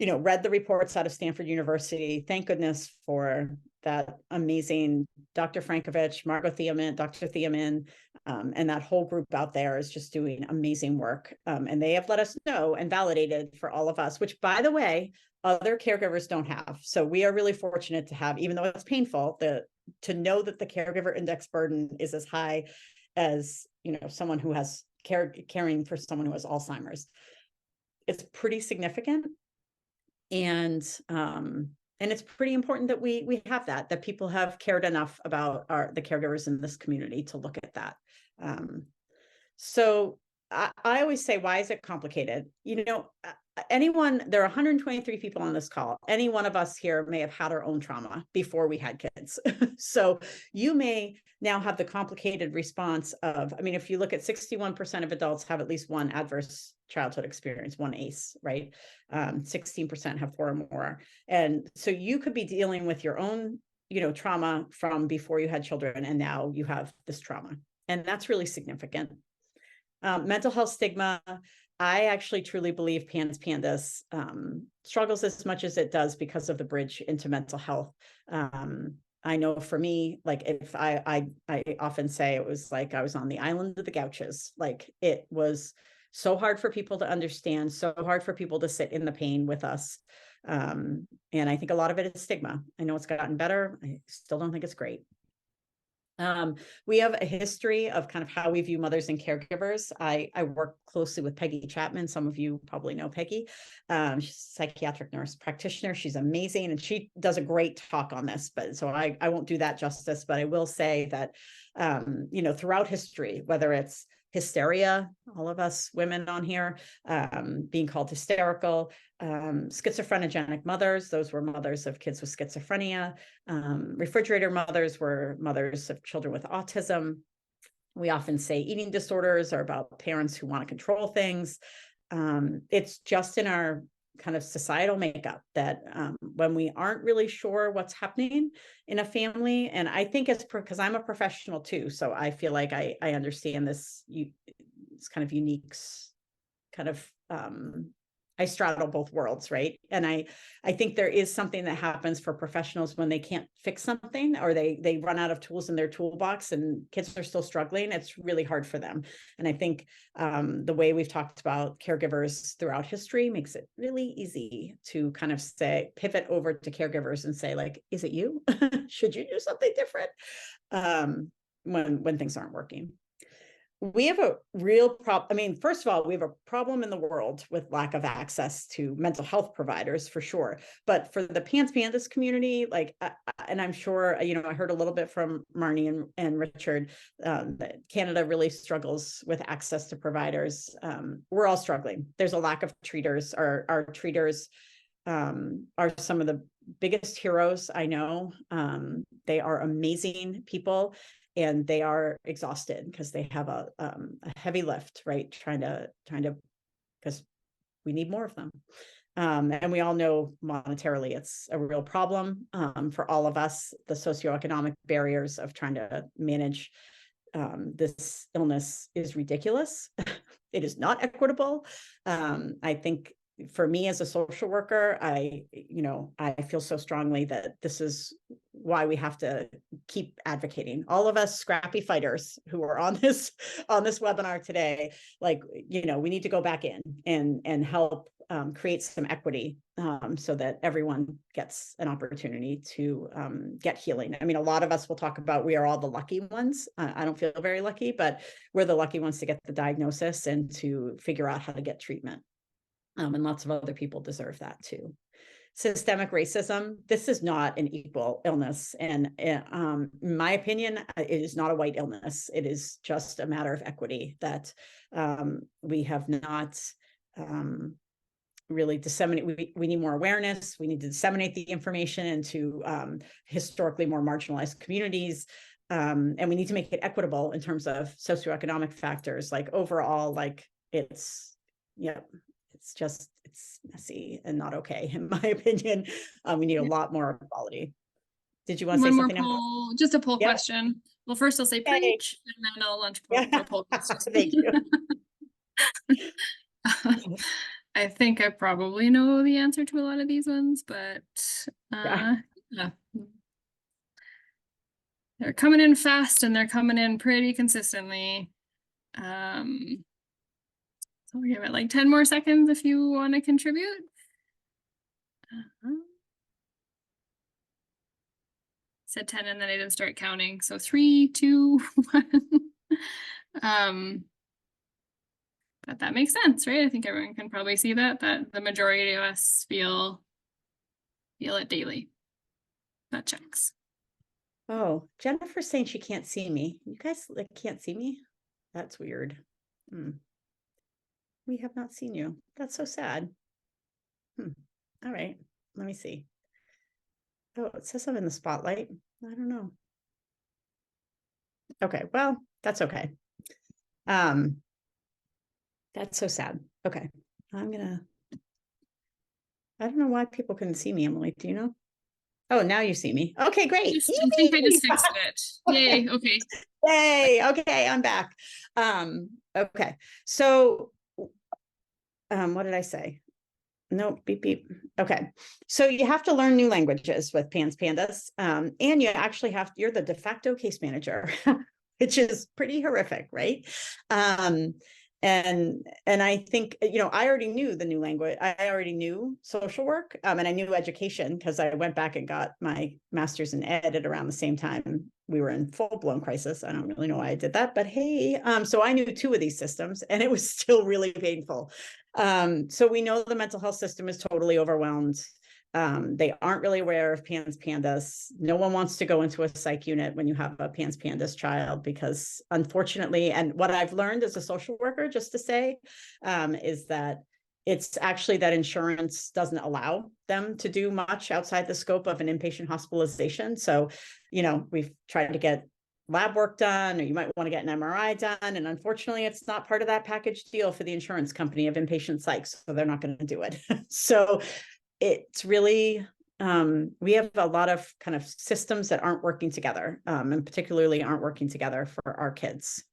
read the reports out of Stanford University. Thank goodness for that amazing Dr. Frankovich, Margot Thiemann, Dr. Thiemann, and that whole group out there is just doing amazing work. And they have let us know and validated for all of us, which, by the way, other caregivers don't have. So we are really fortunate to have, even though it's painful, to know that the caregiver index burden is as high as, someone who has caring for someone who has Alzheimer's. It's pretty significant. And it's pretty important that we have that people have cared enough about the caregivers in this community to look at that. So I always say, why is it complicated? There are 123 people on this call. Any one of us here may have had our own trauma before we had kids. So you may now have the complicated response of, if you look at 61% of adults have at least one adverse childhood experience, one ACE, right? 16% have 4 or more. And so you could be dealing with your own, trauma from before you had children, and now you have this trauma. And that's really significant. Mental health stigma. I actually truly believe PANS PANDAS struggles as much as it does because of the bridge into mental health. I know for me, like if I often say it was like I was on the island of the Gauches. Like it was so hard for people to understand, so hard for people to sit in the pain with us. And I think a lot of it is stigma. I know it's gotten better. I still don't think it's great. We have a history of kind of how we view mothers and caregivers. I work closely with Peggy Chapman. Some of you probably know Peggy. She's a psychiatric nurse practitioner. She's amazing, and she does a great talk on this. But so I won't do that justice. But I will say that you know, throughout history, whether it's hysteria, all of us women on here being called hysterical, schizophrenogenic mothers, those were mothers of kids with schizophrenia. Refrigerator mothers were mothers of children with autism. We often say eating disorders are about parents who want to control things. It's just in our kind of societal makeup that when we aren't really sure what's happening in a family, and I think it's because I'm a professional too, so I feel like I understand this. It's kind of unique, kind of I straddle both worlds, right? And I think there is something that happens for professionals when they can't fix something, or they run out of tools in their toolbox and kids are still struggling. It's really hard for them. And I think the way we've talked about caregivers throughout history makes it really easy to kind of say, pivot over to caregivers and say, like, is it you? Should you do something different when things aren't working? We have a real problem. I mean, first of all, we have a problem in the world with lack of access to mental health providers, for sure. But for the PANS PANDAS community, like, and I'm sure, you know, I heard a little bit from Marnie and Richard, that Canada really struggles with access to providers. We're all struggling. There's a lack of treaters. Our treaters are some of the biggest heroes I know. They are amazing people. And they are exhausted because they have a heavy lift, right? Trying to, because we need more of them. And we all know monetarily it's a real problem for all of us. The socioeconomic barriers of trying to manage this illness is ridiculous. It is not equitable. I think for me as a social worker, I feel so strongly that this is why we have to keep advocating. All of us scrappy fighters who are on this webinar today, like, you know, we need to go back in and help create some equity so that everyone gets an opportunity to get healing. I mean, a lot of us will talk about we are all the lucky ones. I don't feel very lucky, but we're the lucky ones to get the diagnosis and to figure out how to get treatment. And lots of other people deserve that too. Systemic racism, this is not an equal illness. And in my opinion, it is not a white illness. It is just a matter of equity that we have not really disseminated. We need more awareness. We need to disseminate the information into historically more marginalized communities. And we need to make it equitable in terms of socioeconomic factors. Like overall, like it's messy and not okay, in my opinion. We need a lot more equality. Did you want to say something? Poll, just a poll question. Well, first I'll say preach, and then I'll launch a poll question. Thank you. I think I probably know the answer to a lot of these ones, but yeah. They're coming in fast and they're coming in pretty consistently. So we'll give it like 10 more seconds if you want to contribute. Said 10 and then I didn't start counting. So 3, 2, 1. But that makes sense, right? I think everyone can probably see that the majority of us feel it daily. That checks. Oh, Jennifer's saying she can't see me. You guys can't see me? That's weird. We have not seen you. That's so sad. All right, let me see. Oh, it says I'm in the spotlight. I don't know. Okay, well, that's okay. That's so sad. Okay, I don't know why people couldn't see me, Emily. Do you know? Oh, now you see me. Okay, great. I think I just fixed it. Yay, okay. Yay, okay, I'm back. Okay, so what did I say? No, beep, beep. Okay. So you have to learn new languages with PANS PANDAS. And you actually you're the de facto case manager, which is pretty horrific, right? And I think, you know, I already knew the new language. I already knew social work and I knew education because I went back and got my master's in ed at around the same time we were in full-blown crisis. I don't really know why I did that, but hey, so I knew 2 of these systems and it was still really painful. So we know the mental health system is totally overwhelmed. They aren't really aware of PANS PANDAS. No one wants to go into a psych unit when you have a PANS PANDAS child, because unfortunately, and what I've learned as a social worker, just to say, is that it's actually that insurance doesn't allow them to do much outside the scope of an inpatient hospitalization. So, you know, we've tried to get lab work done, or you might want to get an MRI done. And unfortunately, it's not part of that package deal for the insurance company of inpatient psych. So they're not going to do it. So it's really, we have a lot of kind of systems that aren't working together, and particularly aren't working together for our kids.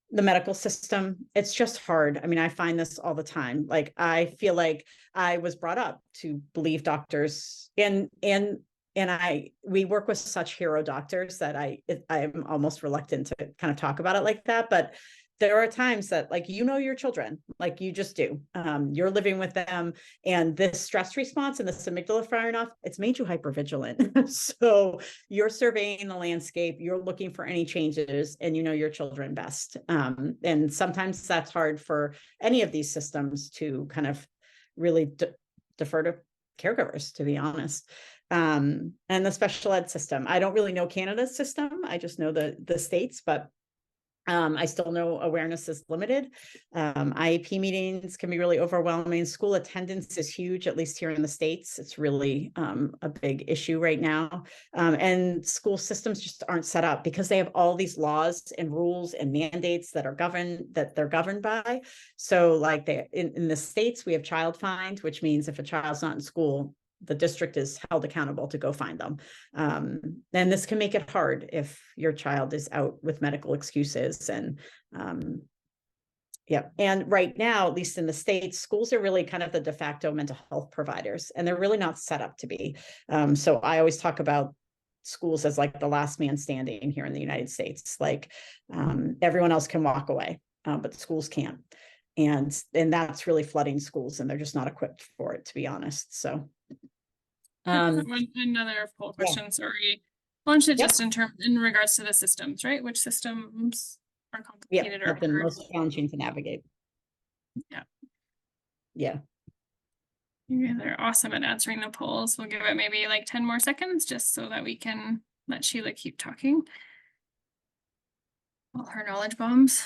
The medical system, it's just hard. I mean, I find this all the time. Like, I feel like I was brought up to believe doctors, and we work with such hero doctors that I'm almost reluctant to kind of talk about it like that. But there are times that, like, you know, your children, like you just do, you're living with them, and this stress response and this amygdala firing off, it's made you hypervigilant. So you're surveying the landscape, you're looking for any changes, and you know your children best. And sometimes that's hard for any of these systems to kind of really defer to caregivers, to be honest. And the special ed system, I don't really know Canada's system. I just know the states, but I still know awareness is limited. IEP meetings can be really overwhelming. School attendance is huge, at least here in the States. It's really a big issue right now. And school systems just aren't set up because they have all these laws and rules and mandates that they're governed by. So like in the States, we have child find, which means if a child's not in school, the district is held accountable to go find them. And this can make it hard if your child is out with medical excuses. And yeah, and right now, at least in the States, schools are really kind of the de facto mental health providers, and they're really not set up to be. So I always talk about schools as like the last man standing here in the United States. Like everyone else can walk away, but schools can't. And that's really flooding schools, and they're just not equipped for it, to be honest. So another poll question, sorry. Launched it Yep. just in regards to the systems, right? Which systems are complicated or have been hard? most challenging to navigate. Yeah. Yeah. You guys are awesome at answering the polls. We'll give it maybe like 10 more seconds just so that we can let Sheilah keep talking. All her knowledge bombs.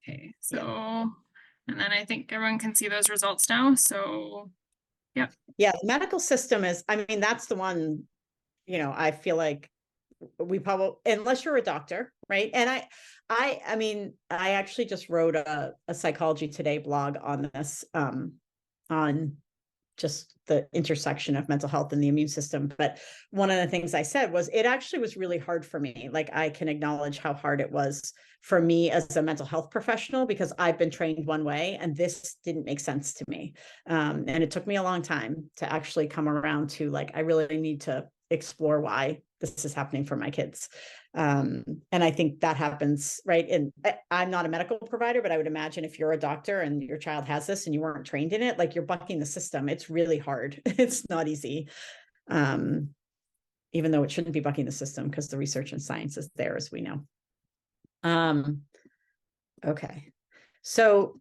Okay, so, and then I think everyone can see those results now. So, yeah. Yeah, the medical system is, I mean, that's the one, you know, I feel like we probably, unless you're a doctor, right? And I mean, I actually just wrote a Psychology Today blog on this, on just the intersection of mental health and the immune system. But one of the things I said was, it actually was really hard for me. Like, I can acknowledge how hard it was for me as a mental health professional, because I've been trained one way and this didn't make sense to me. And it took me a long time to actually come around to, like, I really need to explore why this is happening for my kids. And I think that happens, right? And I'm not a medical provider, but I would imagine if you're a doctor and your child has this and you weren't trained in it, like, you're bucking the system. It's really hard. It's not easy. Even though it shouldn't be bucking the system, because the research and science is there, as we know. Okay. So,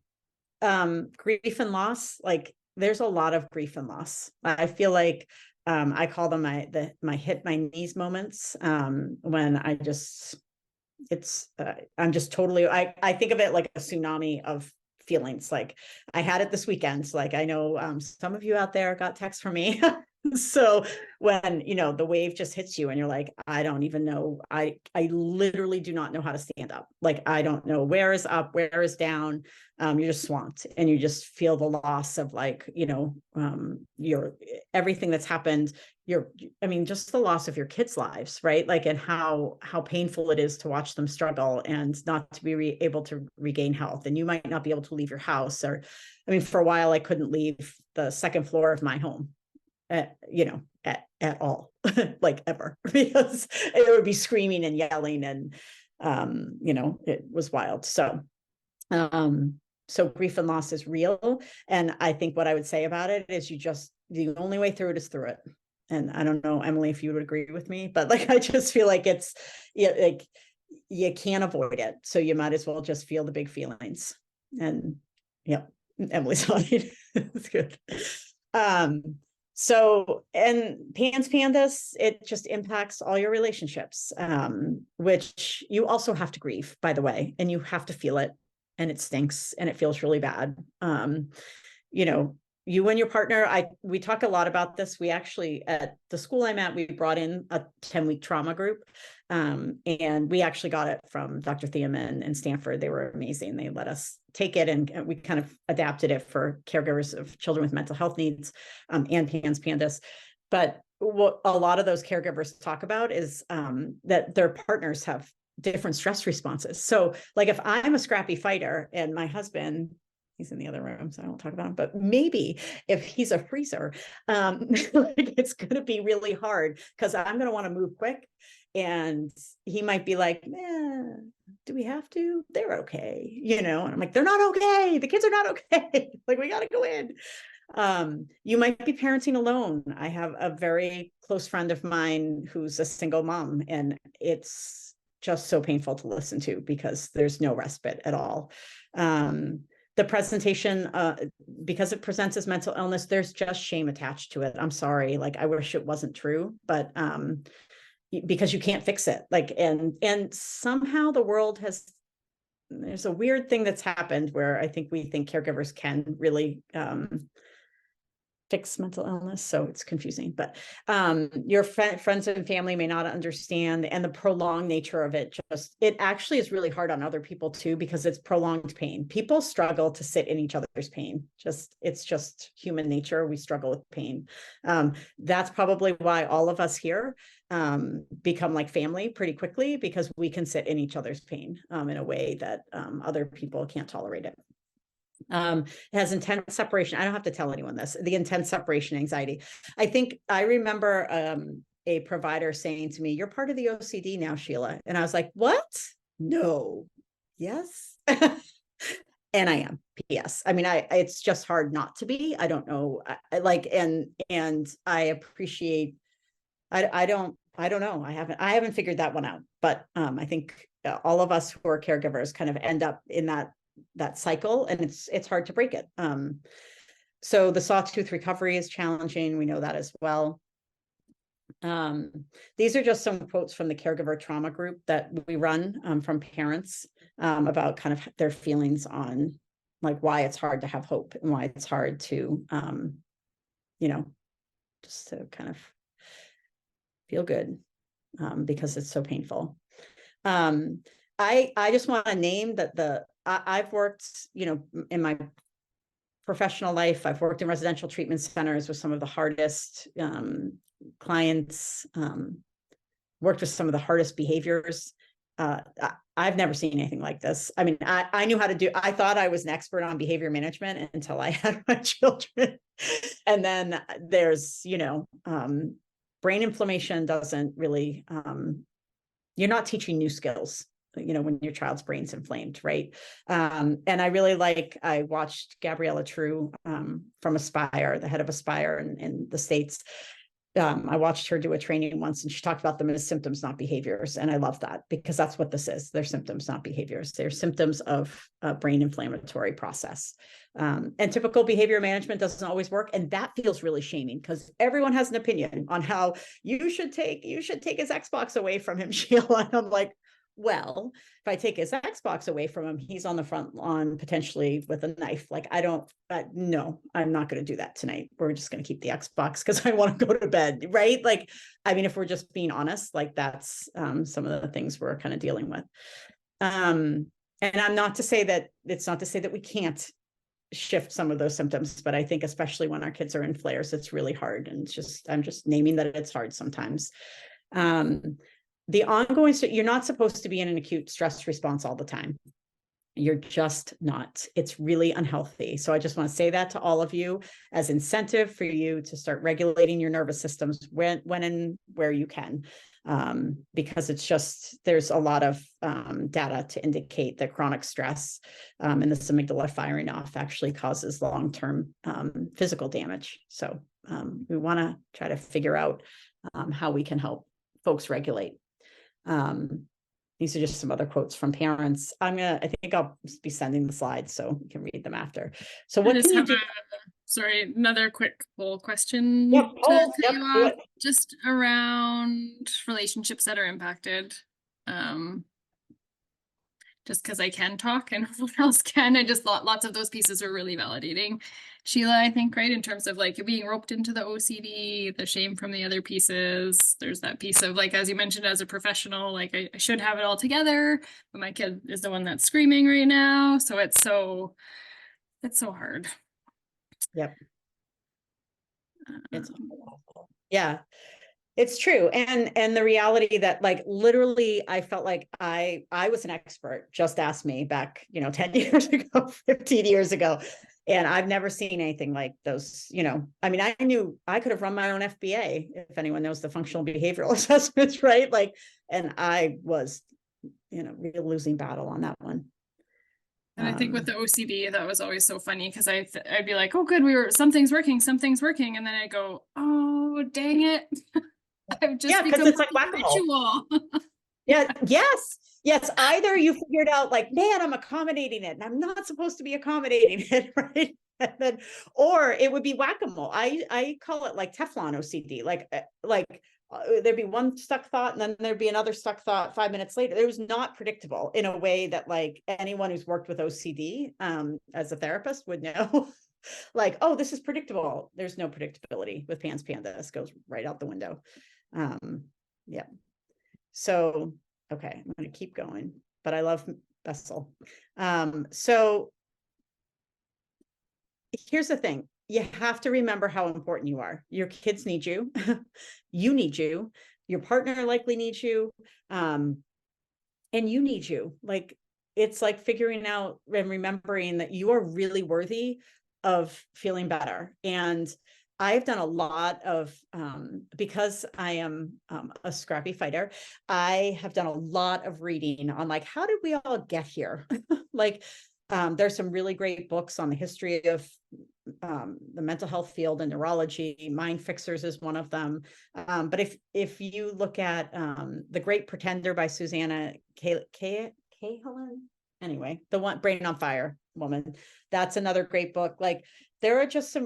grief and loss, like, there's a lot of grief and loss. I feel like, I call them my hit my knees moments, when I'm just totally, I think of it like a tsunami of feelings. Like, I had it this weekend. Like, I know, some of you out there got texts from me. So when, you know, the wave just hits you and you're like, I don't even know, I literally do not know how to stand up. Like, I don't know where is up, where is down. You're just swamped, and you just feel the loss of, like, you know, your everything that's happened. I mean, just the loss of your kids' lives, right? Like, and how painful it is to watch them struggle and not to be able to regain health. And you might not be able to leave your house, or, I mean, for a while I couldn't leave the second floor of my home. You know, at all, like, ever, because it would be screaming and yelling, and you know, it was wild. So grief and loss is real. And I think what I would say about it is, you the only way through it is through it. And I don't know, Emily, if you would agree with me, but like, I just feel like it's, yeah, like you can't avoid it. So you might as well just feel the big feelings. And yeah, Emily's on it. It's good. So, and PANS PANDAS, it just impacts all your relationships, which you also have to grieve, by the way, and you have to feel it, and it stinks and it feels really bad. You know, you and your partner, we talk a lot about this. We actually, at the school I'm at, we brought in a 10-week trauma group. And we actually got it from Dr. Thiemann and Stanford. They were amazing. They let us take it, and we kind of adapted it for caregivers of children with mental health needs, and PANS PANDAS. But what a lot of those caregivers talk about is that their partners have different stress responses. So like if I'm a scrappy fighter and my husband, he's in the other room, so I won't talk about him, but maybe if he's a freezer, like it's going to be really hard because I'm going to want to move quick. And he might be like, do we have to? They're okay. You know, and I'm like, they're not okay. The kids are not okay. Like, we got to go in. You might be parenting alone. I have a very close friend of mine who's a single mom, and it's just so painful to listen to because there's no respite at all. The presentation, because it presents as mental illness, there's just shame attached to it. I'm sorry. Like, I wish it wasn't true, but because you can't fix it. Like, and somehow the world there's a weird thing that's happened where I think we think caregivers can really fix mental illness. So it's confusing, but your friends and family may not understand, and the prolonged nature of it, it actually is really hard on other people too, because it's prolonged pain. People struggle to sit in each other's pain. It's just human nature. We struggle with pain. That's probably why all of us here become like family pretty quickly, because we can sit in each other's pain in a way that other people can't tolerate it. It has intense separation. I don't have to tell anyone this, the intense separation anxiety. I think I remember a provider saying to me, "You're part of the OCD now, Sheilah." And I was like, "What? No." Yes. And I am. P.S. I mean, it's just hard not to be. I don't know. And I appreciate, I don't know. I haven't figured that one out, but I think all of us who are caregivers kind of end up in that cycle, and it's hard to break it. So the sawtooth recovery is challenging. We know that as well. These are just some quotes from the caregiver trauma group that we run from parents about kind of their feelings on like why it's hard to have hope and why it's hard to, just to kind of feel good because it's so painful. I just want to name that I've worked, in my professional life, I've worked in residential treatment centers with some of the hardest clients, worked with some of the hardest behaviors. I've never seen anything like this. I mean, I knew how to I thought I was an expert on behavior management until I had my children. And then there's, brain inflammation doesn't really, you're not teaching new skills, when your child's brain's inflamed, right? And I watched Gabriella True from Aspire, the head of Aspire in the States. I watched her do a training once, and she talked about them as symptoms, not behaviors. And I love that, because that's what this is. They're symptoms, not behaviors. They're symptoms of a brain inflammatory process. And typical behavior management doesn't always work. And that feels really shaming, because everyone has an opinion on how you should take his Xbox away from him, Sheilah. And I'm like, well, if I take his Xbox away from him, he's on the front lawn potentially with a knife. Like, no, I'm not going to do that tonight. We're just going to keep the Xbox because I want to go to bed, right? Like, I mean, if we're just being honest, like that's some of the things we're kind of dealing with. And I'm not to say that we can't shift some of those symptoms, but I think especially when our kids are in flares, it's really hard. And I'm just naming that it's hard sometimes. The ongoing, you're not supposed to be in an acute stress response all the time. You're just not. It's really unhealthy. So I just want to say that to all of you as incentive for you to start regulating your nervous systems when and where you can. Because there's a lot of data to indicate that chronic stress and this amygdala firing off actually causes long-term physical damage. So we want to try to figure out how we can help folks regulate. These are just some other quotes from parents. I think I'll be sending the slides so you can read them after. So what can you do? Sorry, another quick poll question Yep, to polls, cut yep, you do off, it. just around relationships that are impacted. Just because I can talk and everyone else can. I just thought lots of those pieces are really validating. Sheilah, I think, right, in terms of like being roped into the OCD, the shame from the other pieces. There's that piece of like, as you mentioned, as a professional, like I should have it all together, but my kid is the one that's screaming right now. So it's so hard. Yep. It's yeah. It's true. And the reality that like literally I felt like I was an expert. Just ask me back, 10 years ago, 15 years ago. And I've never seen anything like those, I mean, I knew I could have run my own FBA if anyone knows the functional behavioral assessments, right? Like, and I was, real losing battle on that one. And I think with the OCD, that was always so funny because I'd be like, oh, good, something's working. And then I go, oh, dang it. I've just become it's like whack-a-mole. Yeah. Yes. Either you figured out like, man, I'm accommodating it and I'm not supposed to be accommodating it. Right. And then, or it would be whack-a-mole. I call it like Teflon OCD, there'd be one stuck thought and then there'd be another stuck thought 5 minutes later. It was not predictable in a way that like anyone who's worked with OCD as a therapist would know. Like, oh, this is predictable. There's no predictability with PANS PANDAS, goes right out the window. Yeah. So, okay, I'm going to keep going, but I love Bessel. So here's the thing. You have to remember how important you are. Your kids need you. You need you. Your partner likely needs you. And you need you. Like, it's like figuring out and remembering that you are really worthy of feeling better. And I've done a lot of, because I am a scrappy fighter, I have done a lot of reading on like, how did we all get here? Like, there's some really great books on the history of the mental health field and neurology. Mind Fixers is one of them. But if you look at The Great Pretender by Susanna Cahalan, anyway, the one Brain on Fire woman, that's another great book. Like, there are just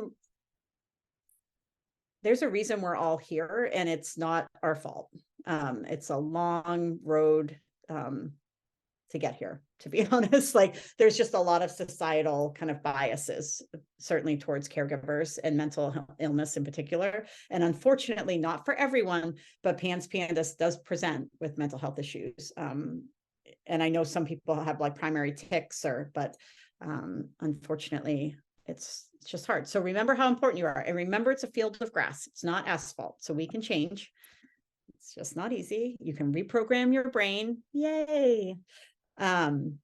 there's a reason we're all here and it's not our fault. It's a long road to get here, to be honest. Like, there's just a lot of societal kind of biases, certainly towards caregivers and mental illness in particular. And unfortunately, not for everyone, but PANS PANDAS does present with mental health issues. And I know some people have like primary tics but unfortunately, it's just hard. So remember how important you are. And remember, it's a field of grass. It's not asphalt. So we can change. It's just not easy. You can reprogram your brain. Yay. And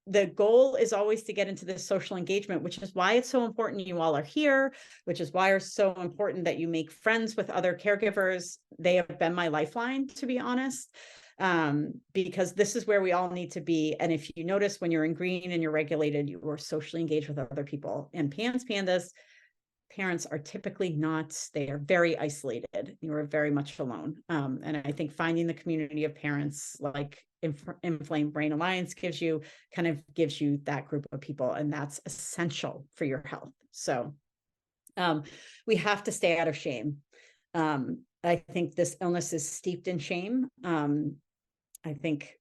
the goal is always to get into this social engagement, which is why it's so important you all are here, which is why it's so important that you make friends with other caregivers. They have been my lifeline, to be honest, because this is where we all need to be. And if you notice, when you're in green and you're regulated, you are socially engaged with other people. And PANS PANDAS parents are typically not, they are very isolated. You are very much alone. And I think finding the community of parents like Inflamed Brain Alliance gives you that group of people, and that's essential for your health. So we have to stay out of shame. I think this illness is steeped in shame. I think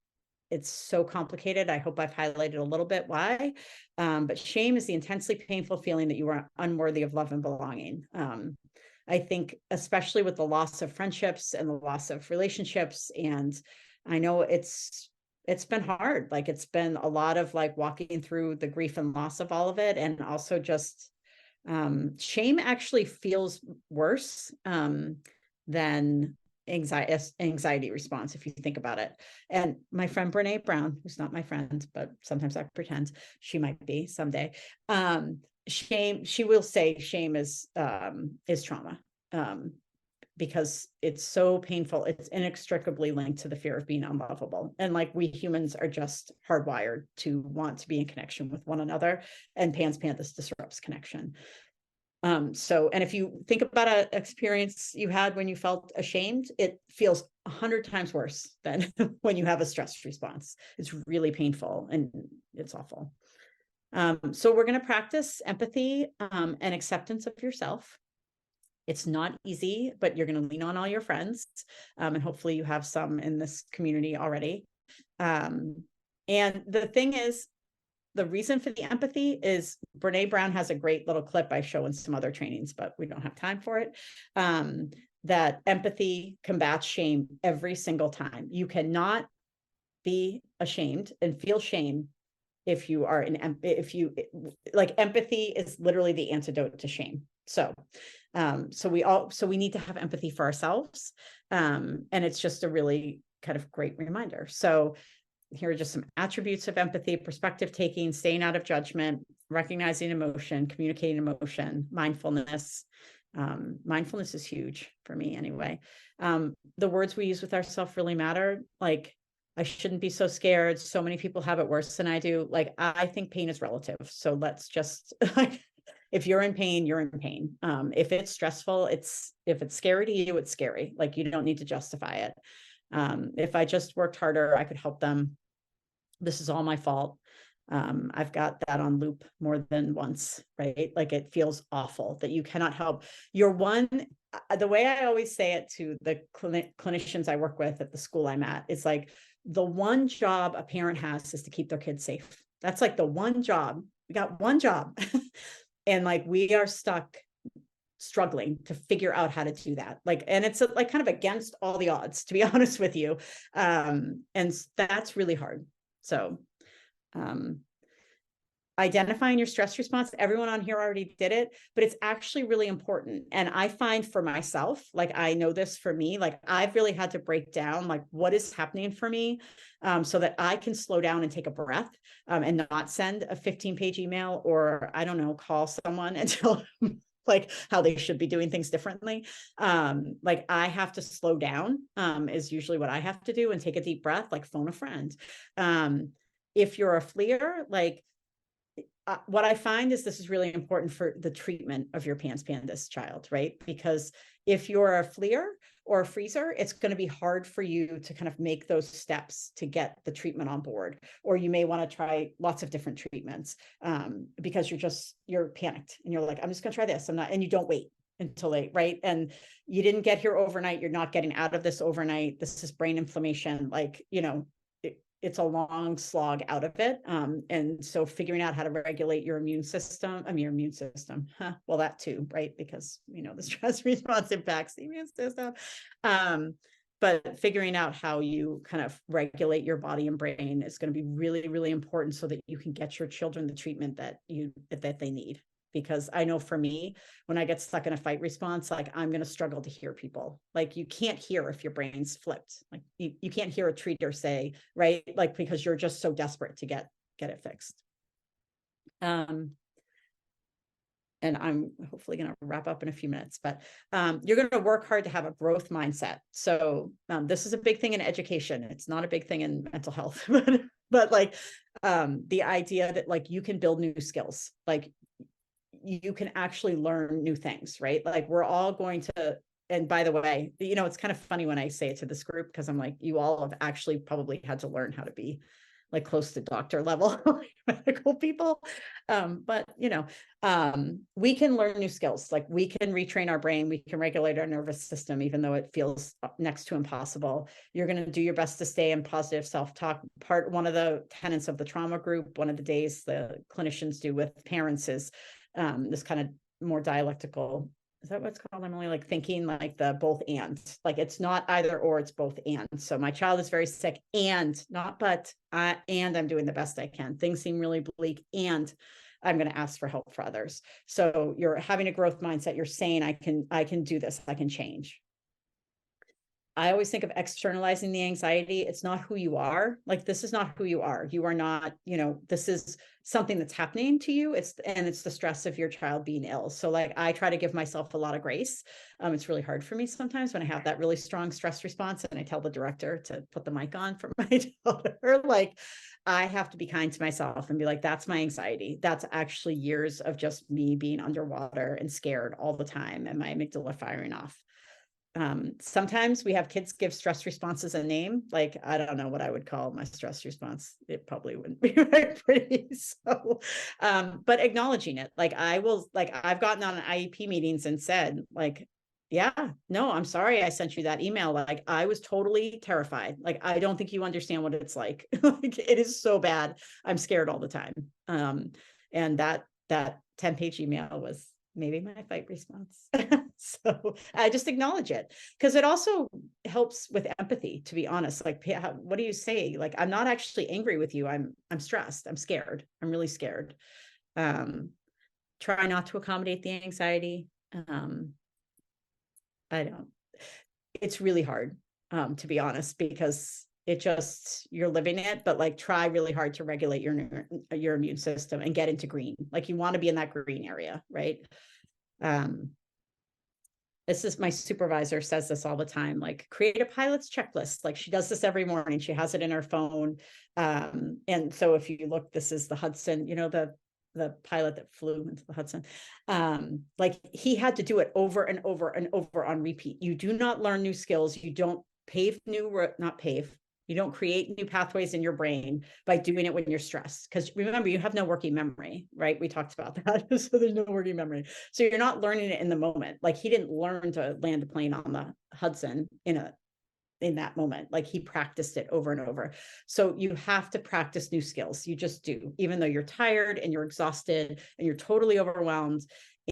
it's so complicated. I hope I've highlighted a little bit why. But shame is the intensely painful feeling that you are unworthy of love and belonging. I think especially with the loss of friendships and the loss of relationships, and I know it's been hard. Like, it's been a lot of like walking through the grief and loss of all of it. And also just shame actually feels worse than anxiety response, if you think about it. And my friend Brene Brown, who's not my friend, but sometimes I pretend she might be someday, she will say shame is trauma, because it's so painful. It's inextricably linked to the fear of being unlovable. And like, we humans are just hardwired to want to be in connection with one another, and PANS PANDAS disrupts connection. And if you think about an experience you had when you felt ashamed, it feels 100 times worse than when you have a stress response. It's really painful and it's awful. So we're going to practice empathy and acceptance of yourself. It's not easy, but you're going to lean on all your friends. And hopefully you have some in this community already. And the thing is, the reason for the empathy is Brene Brown has a great little clip I show in some other trainings, but we don't have time for it. That empathy combats shame every single time. You cannot be ashamed and feel shame if you are empathy is literally the antidote to shame. So we need to have empathy for ourselves. And it's just a really kind of great reminder. So here are just some attributes of empathy: perspective taking, staying out of judgment, recognizing emotion, communicating emotion, mindfulness. Mindfulness is huge for me anyway. The words we use with ourselves really matter. Like, I shouldn't be so scared. So many people have it worse than I do. Like, I think pain is relative. So let's just, if you're in pain, you're in pain. If it's stressful, if it's scary to you, it's scary. Like, you don't need to justify it. If I just worked harder, I could help them. This is all my fault. I've got that on loop more than once, right? Like, it feels awful that you cannot help. The way I always say it to the clinicians I work with at the school I'm at, it's like, the one job a parent has is to keep their kids safe. That's like the one job. We got one job. And like, we are stuck struggling to figure out how to do that. Like, and it's like kind of against all the odds, to be honest with you. And that's really hard. So, identifying your stress response, everyone on here already did it, but it's actually really important. And I find for myself, like, I know this for me, like, I've really had to break down like what is happening for me, so that I can slow down and take a breath, and not send a 15-page email, or I don't know, call someone and tell them like how they should be doing things differently. Like, I have to slow down, is usually what I have to do, and take a deep breath, like phone a friend. If you're a fleer, like, what I find is this is really important for the treatment of your PANS PANDAS child, right? Because if you're a fleer or a freezer, it's going to be hard for you to kind of make those steps to get the treatment on board. Or you may want to try lots of different treatments, because you're panicked and you're like, I'm just going to try this. And you don't wait until late, right? And you didn't get here overnight. You're not getting out of this overnight. This is brain inflammation. Like, it's a long slog out of it. And so figuring out how to regulate your immune system, well, that too, right? Because, the stress response impacts the immune system. But figuring out how you kind of regulate your body and brain is going to be really, really important, so that you can get your children the treatment that they need. Because I know for me, when I get stuck in a fight response, like, I'm going to struggle to hear people. Like, you can't hear if your brain's flipped. Like, you can't hear a treater say, right? Like, because you're just so desperate to get it fixed. And I'm hopefully going to wrap up in a few minutes, but you're going to work hard to have a growth mindset. So this is a big thing in education. It's not a big thing in mental health, but like, the idea that like, you can build new skills, like, you can actually learn new things, right? Like, we're all going to, and by the way, it's kind of funny when I say it to this group, because I'm like, you all have actually probably had to learn how to be like close to doctor level medical people. But we can learn new skills. Like, we can retrain our brain, we can regulate our nervous system, even though it feels next to impossible. You're going to do your best to stay in positive self-talk. One of the tenets of the trauma group, one of the days the clinicians do with parents is this kind of more dialectical, is that what's called, Emily? Like, thinking like the both and, like, it's not either or, it's both and. So my child is very sick, and not but, and I'm doing the best I can. Things seem really bleak, and I'm going to ask for help for others. So you're having a growth mindset. You're saying, I can do this, I can change. I always think of externalizing the anxiety. It's not who you are. Like, this is not who you are. You are not, this is something that's happening to you. It's the stress of your child being ill. So like, I try to give myself a lot of grace. It's really hard for me sometimes when I have that really strong stress response, and I tell the director to put the mic on for my daughter. Like, I have to be kind to myself and be like, that's my anxiety. That's actually years of just me being underwater and scared all the time, and my amygdala firing off. Sometimes we have kids give stress responses a name. Like, I don't know what I would call my stress response. It probably wouldn't be very pretty. So, but acknowledging it, like I've gotten on IEP meetings and said, like, yeah, no, I'm sorry I sent you that email. Like, I was totally terrified. Like, I don't think you understand what it's like. Like, it is so bad. I'm scared all the time. And that 10-page email was maybe my fight response. So I just acknowledge it, because it also helps with empathy, to be honest. Like, what do you say? Like, I'm not actually angry with you. I'm stressed. I'm scared. I'm really scared. Try not to accommodate the anxiety. It's really hard, to be honest, because you're living it, but like, try really hard to regulate your immune system and get into green. Like, you want to be in that green area, right? This is, my supervisor says this all the time, like, create a pilot's checklist. Like, she does this every morning. She has it in her phone. And so if you look, this is the Hudson, the pilot that flew into the Hudson. Like, he had to do it over and over and over on repeat. You do not learn new skills. You don't you don't create new pathways in your brain by doing it when you're stressed. Because remember, you have no working memory, right? We talked about that. So there's no working memory. So you're not learning it in the moment. Like, he didn't learn to land a plane on the Hudson in that moment. Like, he practiced it over and over. So you have to practice new skills. You just do, even though you're tired and you're exhausted and you're totally overwhelmed.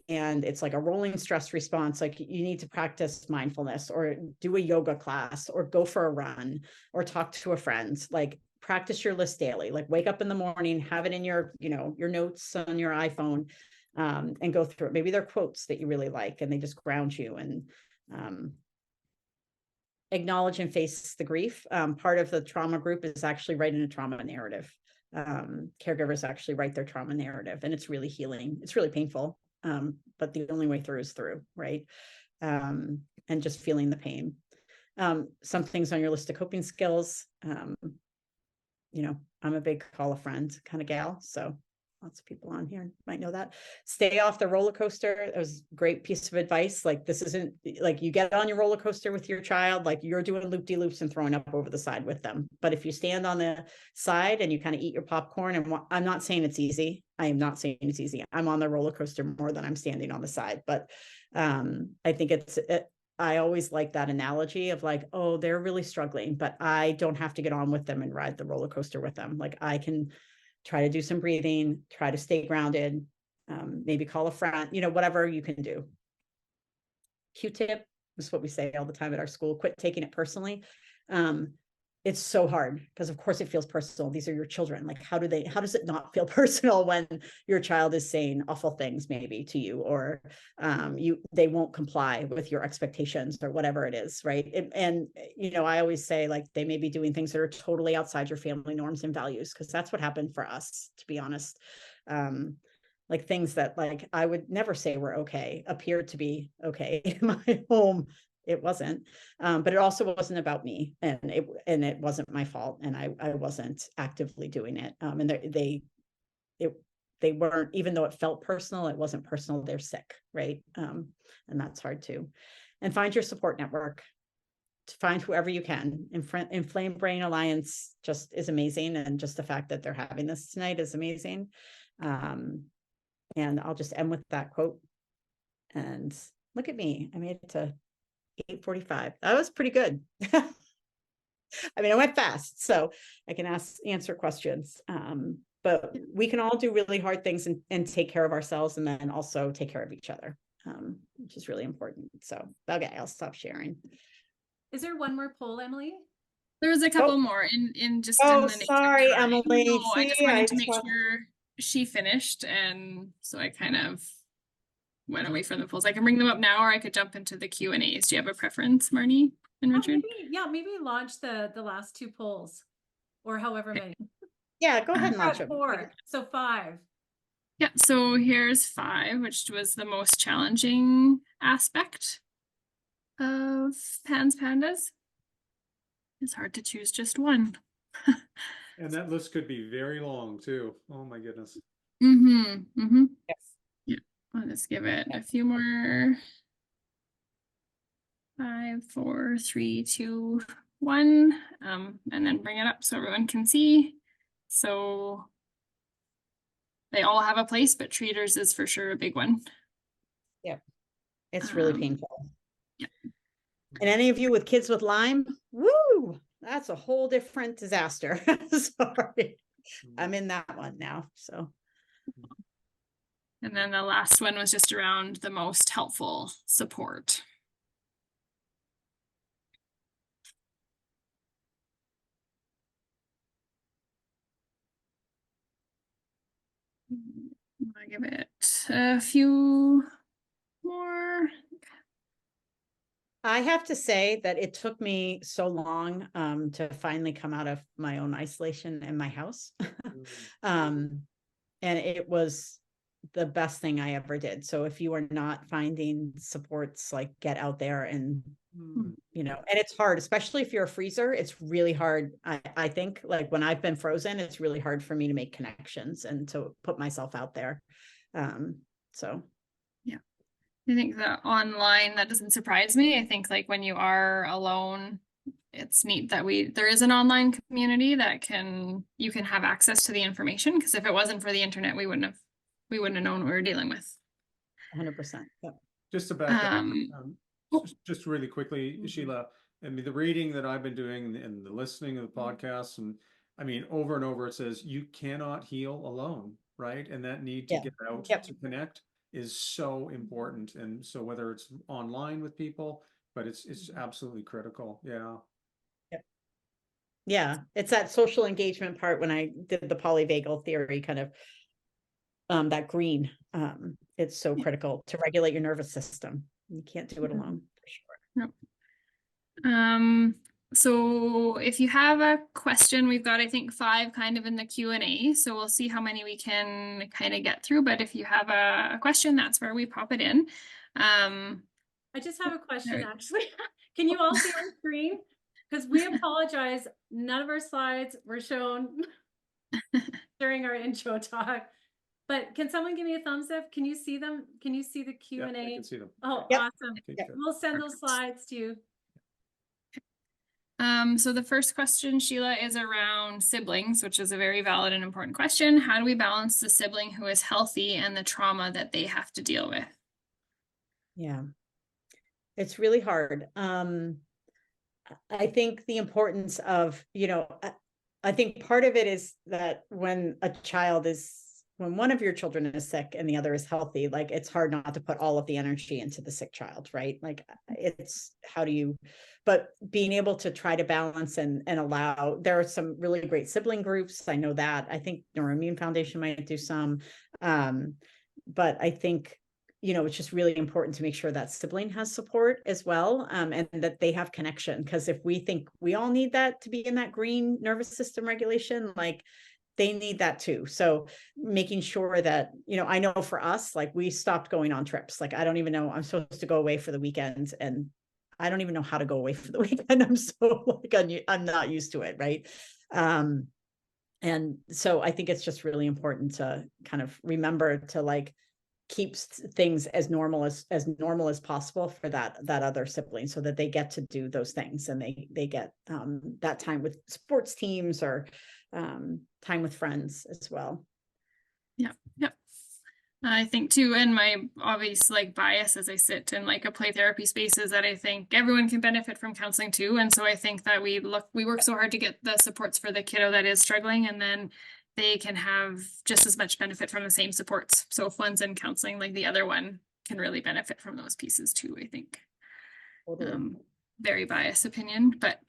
And it's like a rolling stress response. Like, you need to practice mindfulness, or do a yoga class, or go for a run, or talk to a friend. Like, practice your list daily. Like, wake up in the morning, have it in your notes on your iPhone, and go through it. Maybe they're quotes that you really like and they just ground you. And acknowledge and face the grief. Part of the trauma group is actually writing a trauma narrative. Caregivers actually write their trauma narrative, and it's really healing. It's really painful. But the only way through is through, right? And just feeling the pain. Some things on your list of coping skills. I'm a big call a friend kind of gal, so lots of people on here might know that. Stay off the roller coaster. That was a great piece of advice. Like, this isn't like, you get on your roller coaster with your child, like, you're doing loop-de-loops and throwing up over the side with them. But if you stand on the side and you kind of eat your popcorn, and I'm not saying it's easy. I am not saying it's easy. I'm on the roller coaster more than I'm standing on the side. But I think I always like that analogy of like, oh, they're really struggling, but I don't have to get on with them and ride the roller coaster with them. Like, I can try to do some breathing, try to stay grounded, maybe call a friend, whatever you can do. Q-tip is what we say all the time at our school. Quit taking it personally. It's so hard, because of course it feels personal. These are your children. Like, how does it not feel personal when your child is saying awful things maybe to you, or they won't comply with your expectations, or whatever it is, right? And I always say, like, they may be doing things that are totally outside your family norms and values, because that's what happened for us, to be honest. Like, things that, like, I would never say were okay appeared to be okay in my home. It wasn't, but it also wasn't about me, and it wasn't my fault, and I wasn't actively doing it. And they weren't, even though it felt personal, it wasn't personal. They're sick, right? And that's hard too. And find your support network. To find whoever you can. Inflamed Brain Alliance just is amazing, and just the fact that they're having this tonight is amazing. And I'll just end with that quote. And look at me, I made it to 8:45. That was pretty good. I mean, I went fast, so I can answer questions. But we can all do really hard things and take care of ourselves, and then also take care of each other, which is really important. So, okay, I'll stop sharing. Is there one more poll, Emily? There was a couple more in just in the nature sorry, of time. Emily. No, I just wanted to make sure she finished, and so I kind of went away from the polls. I can bring them up now, or I could jump into the Q&As. Do you have a preference, Marnie and Richard? Maybe launch the last two polls, or however many. Yeah, go ahead and launch Got them. 4, so 5. Yeah, so here's 5, which was the most challenging aspect of PANS PANDAS. It's hard to choose just one. And that list could be very long too. Oh my goodness. Yes. Yeah, I'll just give it a few more. 5, 4, 3, 2, 1, and then bring it up so everyone can see. So they all have a place, but treaters is for sure a big one. It's really painful. yeah. And any of you with kids with Lyme, woo, that's a whole different disaster. Sorry. I'm in that one now. So. And then the last one was just around the most helpful support. I'll give it a few more. I have to say that it took me so long to finally come out of my own isolation in my house. And it was the best thing I ever did. So if you are not finding supports, like get out there and, you know, and it's hard, especially if you're a freezer, it's really hard. I think like when I've been frozen, it's really hard for me to make connections and to put myself out there. So. Yeah. I think that online, that doesn't surprise me. I think like when you are alone, it's neat that there is an online community that you can have access to the information, because if it wasn't for the internet, we wouldn't have known what we were dealing with. 100%. Yep. Just to back up, just really quickly, Sheilah, I mean, the reading that I've been doing and the listening of the podcasts, and I mean, over and over, it says you cannot heal alone, right? And that need to get out to connect is so important. And so whether it's online with people, but it's absolutely critical. Yeah. Yeah, it's that social engagement part. When I did the polyvagal theory, kind of that green, it's so critical to regulate your nervous system. You can't do it alone, for sure. Nope. So if you have a question, we've got, I think, 5 kind of in the Q&A, so we'll see how many we can kind of get through. But if you have a question, that's where we pop it in. I just have a question, actually. Can you all see our screen? Because we apologize, none of our slides were shown during our intro talk. But can someone give me a thumbs up? Can you see them? Can you see the Q&A? I can see them. Oh, awesome. Okay, We'll send those slides to you. So the first question, Sheilah, is around siblings, which is a very valid and important question. How do we balance the sibling who is healthy and the trauma that they have to deal with? Yeah, it's really hard. I think the importance of, you know, I think part of it is that when one of your children is sick and the other is healthy, like it's hard not to put all of the energy into the sick child, right? Like but being able to try to balance and allow, there are some really great sibling groups. I know that. I think Neuroimmune Foundation might do some, but I think, you know, it's just really important to make sure that sibling has support as well, and that they have connection. Because if we think we all need that to be in that green nervous system regulation, like they need that too. So making sure that, you know, I know for us, like we stopped going on trips. Like, I don't even know, I'm supposed to go away for the weekend and I don't even know how to go away for the weekend. I'm so like, I'm not used to it. Right. And so I think it's just really important to kind of remember to like keep things as normal as possible for that other sibling, so that they get to do those things and they get that time with sports teams or time with friends as well. Yeah. I think too, and my obvious like bias as I sit in like a play therapy space is that I think everyone can benefit from counseling too. And so I think that we work so hard to get the supports for the kiddo that is struggling, and then they can have just as much benefit from the same supports. So if one's in counseling, like the other one can really benefit from those pieces too, I think. Totally. Very biased opinion, but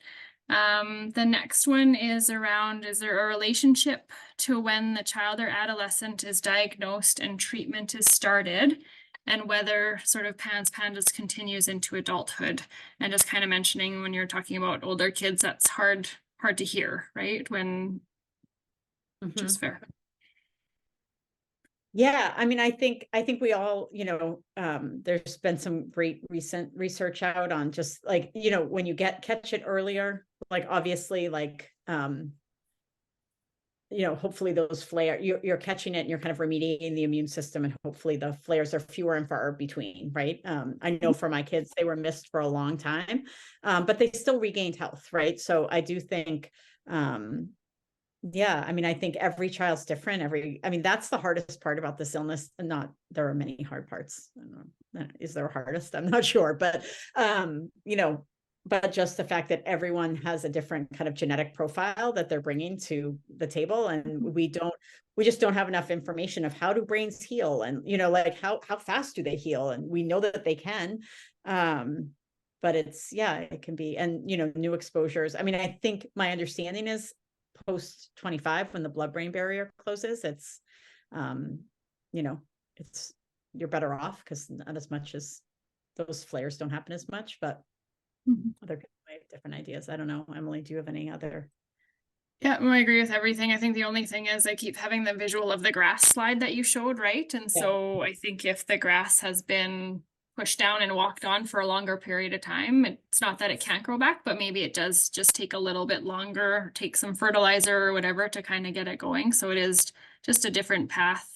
the next one is around, is there a relationship to when the child or adolescent is diagnosed and treatment is started? and whether sort of PANS PANDAS continues into adulthood. And just kind of mentioning when you're talking about older kids, that's hard to hear, right? When which is fair. Yeah, I mean, I think we all, there's been some great recent research out on just like, when you catch it earlier, like obviously like, hopefully those you're catching it and you're kind of remediating the immune system, and hopefully the flares are fewer and far between, right? I know for my kids, they were missed for a long time, but they still regained health, right? So I do think, yeah, I mean, I think every child's different. I mean, that's the hardest part about this illness. And there are many hard parts. I don't know, is there a hardest? I'm not sure, but, but just the fact that everyone has a different kind of genetic profile that they're bringing to the table. And we just don't have enough information of how do brains heal, and, like how fast do they heal? And we know that they can, but it can be, and, new exposures. I mean, I think my understanding is post 25, when the blood-brain barrier closes, it's, you're better off because not as much as those flares don't happen as much, but other people might have different ideas. I don't know. Emily, do you have any other? Yeah, I agree with everything. I think the only thing is I keep having the visual of the grass slide that you showed, right? And so I think if the grass has been pushed down and walked on for a longer period of time, it's not that it can't grow back, but maybe it does just take a little bit longer, take some fertilizer or whatever to kind of get it going. So it is just a different path.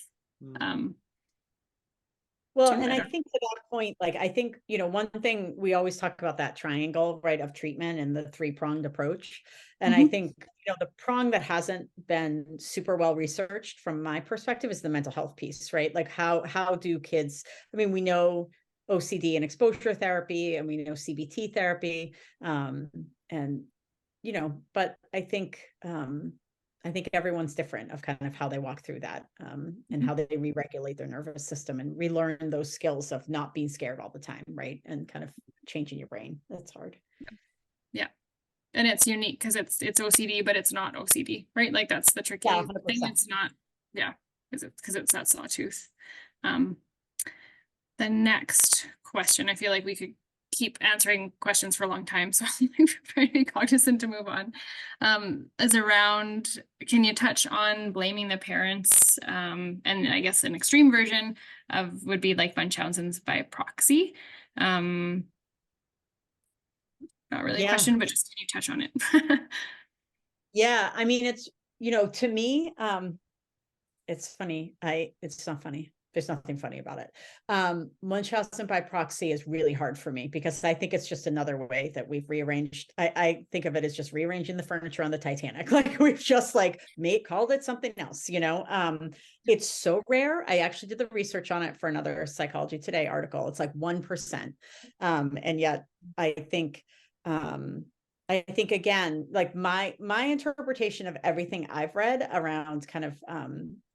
Well, and I think to that point, like, I think, one thing we always talk about, that triangle, right, of treatment and the three-pronged approach. And I think, the prong that hasn't been super well researched from my perspective is the mental health piece, right? Like how do kids, I mean, we know OCD and exposure therapy, and we know CBT therapy. And, but I think everyone's different of kind of how they walk through that, and how they re-regulate their nervous system and relearn those skills of not being scared all the time, right? And kind of changing your brain. That's hard. Yeah. And it's unique because it's OCD, but it's not OCD, right? Like that's the tricky thing. It's not, because it's that sawtooth. The next question, I feel like we could keep answering questions for a long time, so I'm very cognizant to move on, is around, can you touch on blaming the parents? And I guess an extreme version would be like Munchausen's by proxy. Not really a question, but just can you touch on it? Yeah, I mean, it's, to me, it's funny. It's not funny. There's nothing funny about it. Munchausen by proxy is really hard for me because I think it's just another way that we've rearranged. I think of it as just rearranging the furniture on the Titanic. Like we've just called it something else, It's so rare. I actually did the research on it for another Psychology Today article. It's like 1%. And yet I think again, like my interpretation of everything I've read around kind of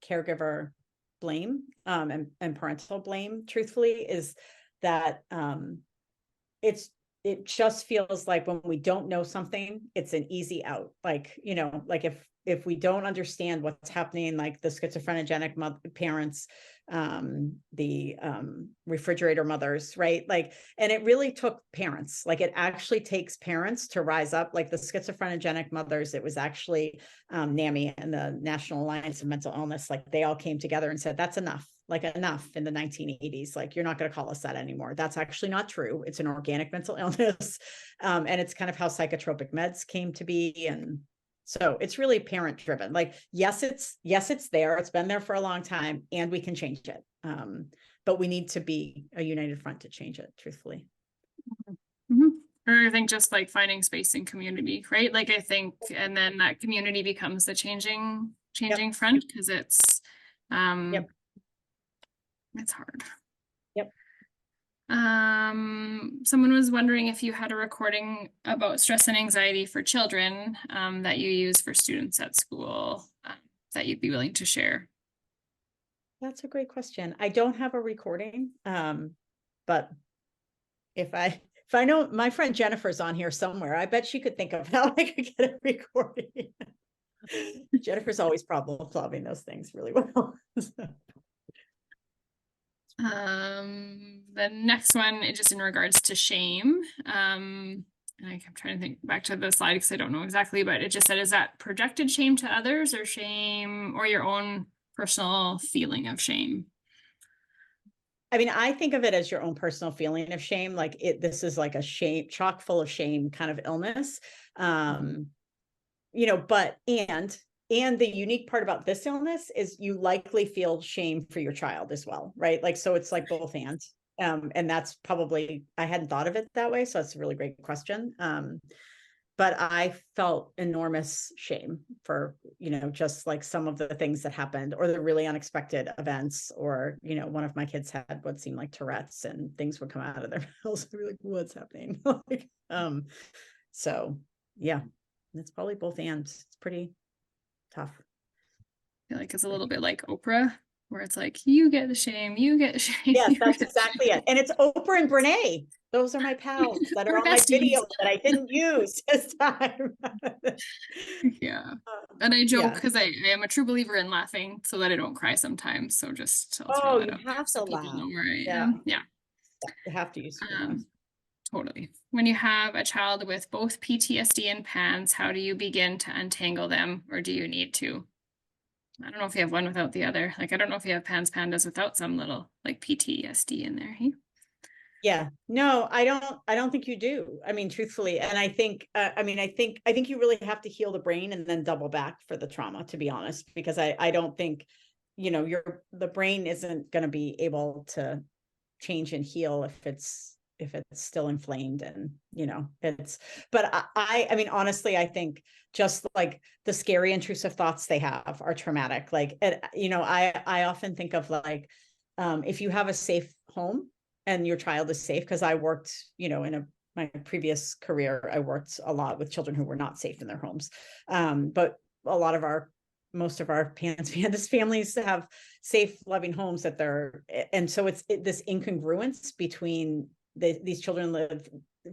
caregiver blame and parental blame, truthfully, is that it just feels like when we don't know something, it's an easy out. Like, like if we don't understand what's happening, like the schizophrenic parents, the refrigerator mothers, right? Like, and it really took parents, like it actually takes parents to rise up, like the schizophrenic mothers. It was actually NAMI and the National Alliance of Mental Illness. Like they all came together and said, that's enough. Like enough in the 1980s, like you're not going to call us that anymore. That's actually not true. It's an organic mental illness. And it's kind of how psychotropic meds came to be. And so it's really parent driven. Like, yes, it's there. It's been there for a long time and we can change it. But we need to be a united front to change it, truthfully. Or I think just like finding space in community, right? Like I think, and then that community becomes the changing front because it's, it's hard. Someone was wondering if you had a recording about stress and anxiety for children that you use for students at school that you'd be willing to share. That's a great question. I don't have a recording, but if I know my friend Jennifer's on here somewhere, I bet she could think of how I could get a recording. Jennifer's always problem solving those things really well. The next one is just in regards to shame. And I'm trying to think back to the slide because I don't know exactly, but it just said, is that projected shame to others or shame or your own personal feeling of shame? I mean, I think of it as your own personal feeling of shame. Like this is like a shame, chock full of shame kind of illness. You know, but, and the unique part about this illness is you likely feel shame for your child as well, right? Like, so it's like both and that's probably, I hadn't thought of it that way. So that's a really great question. But I felt enormous shame for, you know, just like some of the things that happened or the really unexpected events, or, you know, one of my kids had what seemed like Tourette's and things would come out of their mouths. I'd be like, what's happening? Like, so yeah, it's probably both and. It's pretty tough. I feel like it's a little bit like Oprah, where it's like, you get the shame, you get shame. Yes, you that's get exactly shame. it. And it's Oprah and Brene. Those are my pals that are We're on my besties. video that I didn't use this time. Yeah. And I joke Yeah. because I am a true believer in laughing so that I don't cry sometimes. So just I'll throw Oh, that you out there have so to people laugh. know where I Yeah. am. Yeah. You have to use humor. Totally. When you have a child with both PTSD and PANS, how do you begin to untangle them, or do you need to? I don't know if you have one without the other. Like, I don't know if you have PANS PANDAS without some little like PTSD in there. Hey? Yeah, no, I don't think you do. I mean, truthfully, and I think, I think you really have to heal the brain and then double back for the trauma, to be honest, because I don't think, you know, the brain isn't going to be able to change and heal if it's still inflamed, and, you know, but I mean, honestly, I think just like the scary intrusive thoughts they have are traumatic. Like, you know, I often think of like, if you have a safe home and your child is safe, because I worked, you know, my previous career, I worked a lot with children who were not safe in their homes. But most of our PANS PANDAS families have safe, loving homes and so it's this incongruence between these children live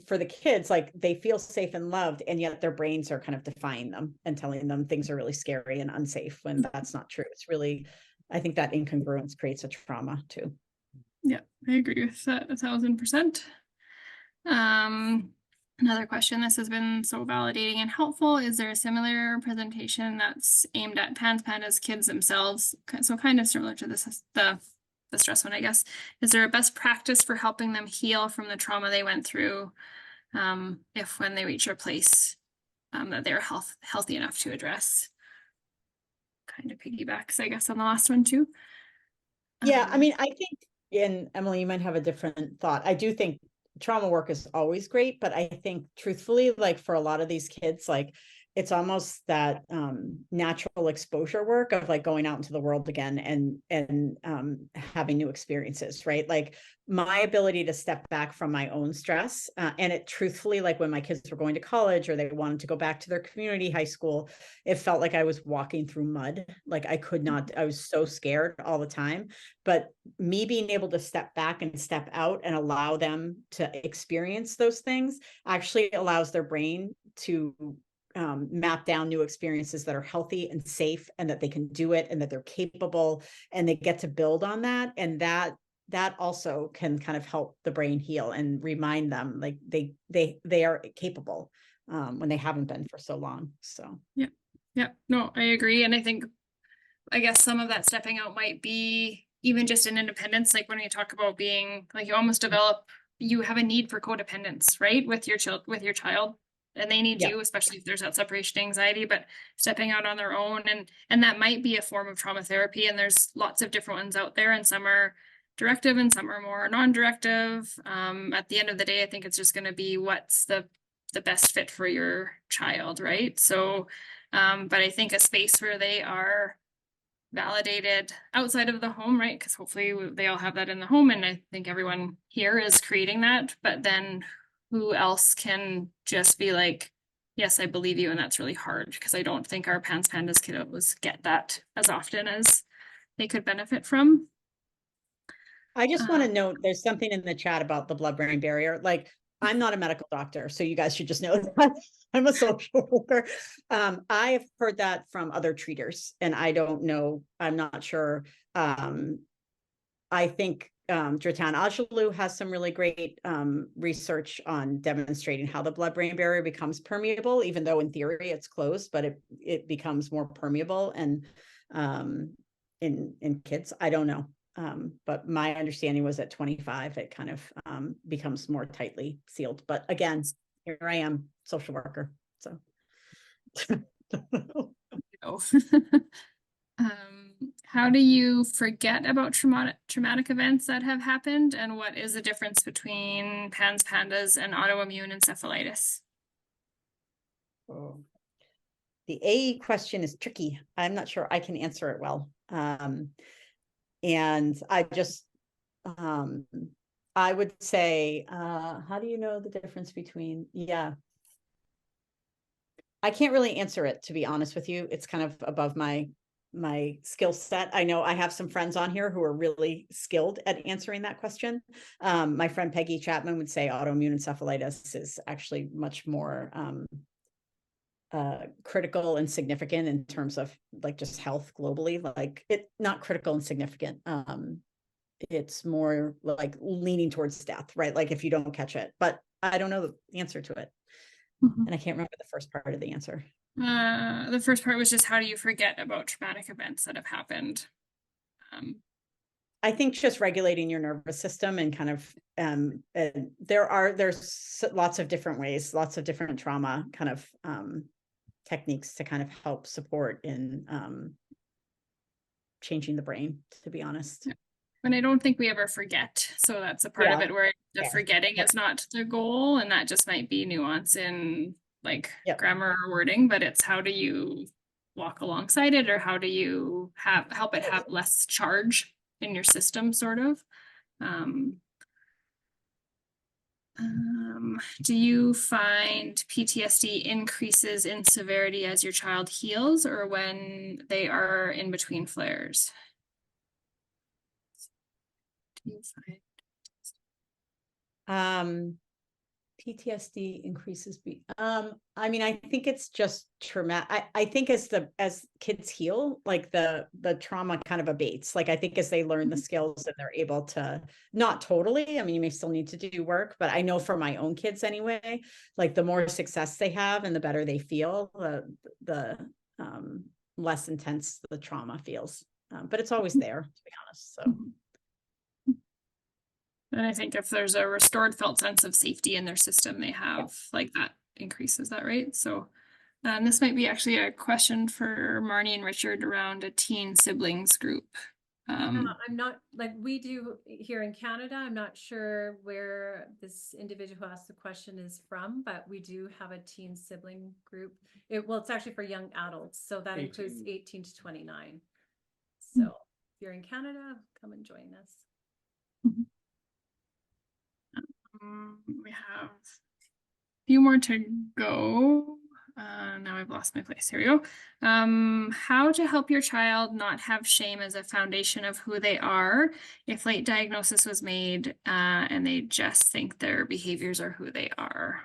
for the kids, like they feel safe and loved, and yet their brains are kind of defying them and telling them things are really scary and unsafe when that's not true. It's really, I think that incongruence creates a trauma too. Yeah, I agree with that 1000%. Another question, this has been so validating and helpful. Is there a similar presentation that's aimed at PANS PANDAS kids themselves? So kind of similar to this, the stress one, I guess. Is there a best practice for helping them heal from the trauma they went through, if when they reach a place that they're healthy enough to address? Kind of piggybacks, I guess, on the last one too. Yeah, I mean, I think, and Emily, you might have a different thought. I do think trauma work is always great, but I think truthfully, like for a lot of these kids, like it's almost that natural exposure work of like going out into the world again and having new experiences, right? Like my ability to step back from my own stress, and it truthfully, like when my kids were going to college or they wanted to go back to their community high school, it felt like I was walking through mud. Like I was so scared all the time. But me being able to step back and step out and allow them to experience those things actually allows their brain to map down new experiences that are healthy and safe, and that they can do it, and that they're capable, and they get to build on that. And that also can kind of help the brain heal and remind them like they are capable when they haven't been for so long. So yeah, no, I agree. And I guess some of that stepping out might be even just an independence, like when you talk about being like you have a need for codependence, right, with your child, and they need you, especially if there's that separation anxiety. But stepping out on their own, and that might be a form of trauma therapy, and there's lots of different ones out there, and some are directive and some are more non-directive. At the end of the day, I think it's just going to be what's the best fit for your child, right? So but I think a space where they are validated outside of the home, right? Because hopefully they all have that in the home, and I think everyone here is creating that. But then who else can just be like, yes, I believe you, and that's really hard, because I don't think our PANS PANDAS kiddos get that as often as they could benefit from. I just want to note there's something in the chat about the blood-brain barrier. Like, I'm not a medical doctor, so you guys should just know that I'm a social worker. I have heard that from other treaters, and I don't know, I'm not sure. I think Dratan Ajalou has some really great research on demonstrating how the blood-brain barrier becomes permeable, even though in theory it's closed, but it becomes more permeable. And in kids, I don't know. But my understanding was at 25, it kind of becomes more tightly sealed. But again, here I am, social worker. So. Oh. How do you forget about traumatic events that have happened, and what is the difference between PANS PANDAS and autoimmune encephalitis? Oh. The AE question is tricky. I'm not sure I can answer it well. And I just, I would say, how do you know the difference between, yeah. I can't really answer it, to be honest with you. It's kind of above my skill set. I know I have some friends on here who are really skilled at answering that question. My friend Peggy Chapman would say autoimmune encephalitis is actually much more critical and significant in terms of like just health globally. Like it, not critical and significant. It's more like leaning towards death, right? Like if you don't catch it, but I don't know the answer to it. And I can't remember the first part of the answer. The first part was just, how do you forget about traumatic events that have happened? I think just regulating your nervous system and kind of, there's lots of different ways, lots of different trauma kind of techniques to kind of help support in changing the brain, to be honest. Yeah. And I don't think we ever forget. So that's a part of it where the forgetting is not the goal. And that just might be nuance in like grammar or wording, but it's how do you walk alongside it, or how do you help it have less charge in your system, sort of. Do you find PTSD increases in severity as your child heals, or when they are in between flares? PTSD increases. I mean, I think it's just traumatic. I think as kids heal, like the trauma kind of abates. Like I think as they learn the skills and they're able to, not totally, I mean, you may still need to do work, but I know for my own kids anyway, like the more success they have and the better they feel, the less intense the trauma feels. But it's always there, to be honest. So. And I think if there's a restored felt sense of safety in their system, they have like that increases that, right? So this might be actually a question for Marnie and Richard around a teen siblings group. I'm not, like we do here in Canada, I'm not sure where this individual who asked the question is from, but we do have a teen sibling group. Well, it's actually for young adults. So that includes 18 to 29. So if you're in Canada, come and join us. We have a few more to go. Now I've lost my place. Here we go. How to help your child not have shame as a foundation of who they are if late diagnosis was made and they just think their behaviors are who they are.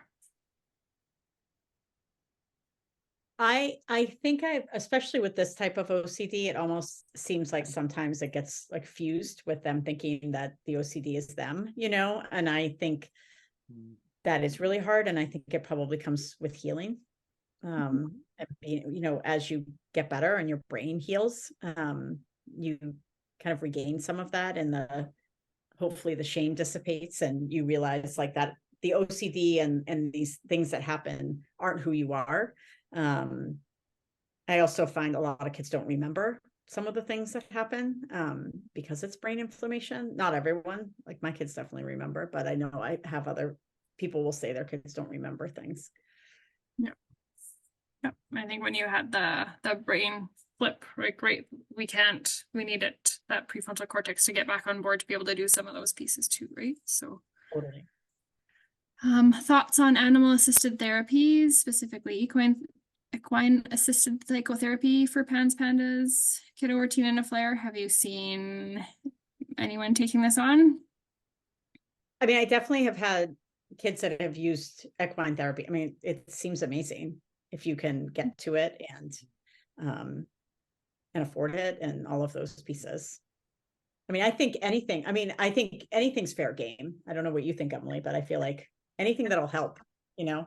I think especially with this type of OCD, it almost seems like sometimes it gets like fused with them thinking that the OCD is them, you know, and I think that is really hard. And I think it probably comes with healing. And you know, as you get better and your brain heals, you kind of regain some of that, and hopefully the shame dissipates and you realize like that the OCD and these things that happen aren't who you are. I also find a lot of kids don't remember some of the things that happen because it's brain inflammation. Not everyone, like my kids definitely remember, but I know I have other people will say their kids don't remember things. Yeah. Yep. I think when you had the brain flip, right, great, we need that prefrontal cortex to get back on board to be able to do some of those pieces too, right? So totally. Thoughts on animal assisted therapies, specifically equine assisted psychotherapy for PANS PANDAS, kiddo or teen in a flare? Have you seen anyone taking this on? I mean, I definitely have had kids that have used equine therapy. I mean, it seems amazing if you can get to it and afford it and all of those pieces. I mean, I think anything's fair game. I don't know what you think, Emily, but I feel like anything that'll help, and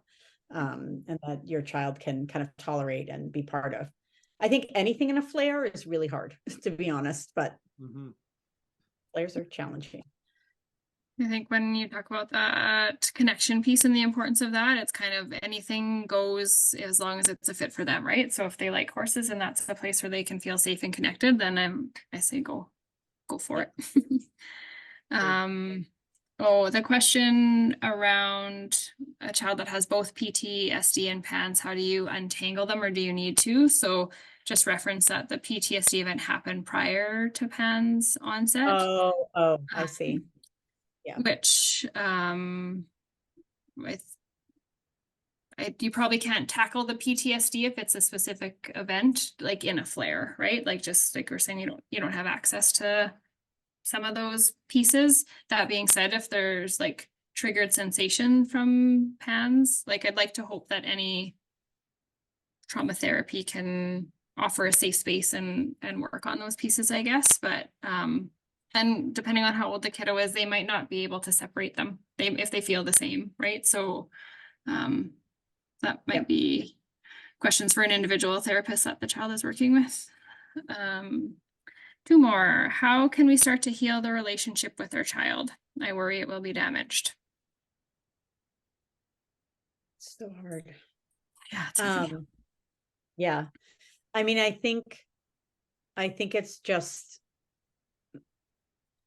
that your child can kind of tolerate and be part of. I think anything in a flare is really hard, to be honest, but flares are challenging. I think when you talk about that connection piece and the importance of that, it's kind of anything goes as long as it's a fit for them, right? So if they like horses and that's a place where they can feel safe and connected, then I say go for it. The question around a child that has both PTSD and PANS, how do you untangle them, or do you need to? So just reference that the PTSD event happened prior to PANS onset. Oh, I see. Yeah. Which you probably can't tackle the PTSD if it's a specific event, like in a flare, right? Like just like we're saying, you don't have access to some of those pieces. That being said, if there's like triggered sensation from PANS, like I'd like to hope that any trauma therapy can offer a safe space and work on those pieces, I guess. But and depending on how old the kiddo is, they might not be able to separate them if they feel the same, right? So that might be questions for an individual therapist that the child is working with. Two more. How can we start to heal the relationship with our child? I worry it will be damaged. So hard. Yeah, it's heavy. Yeah. I mean, I think it's just,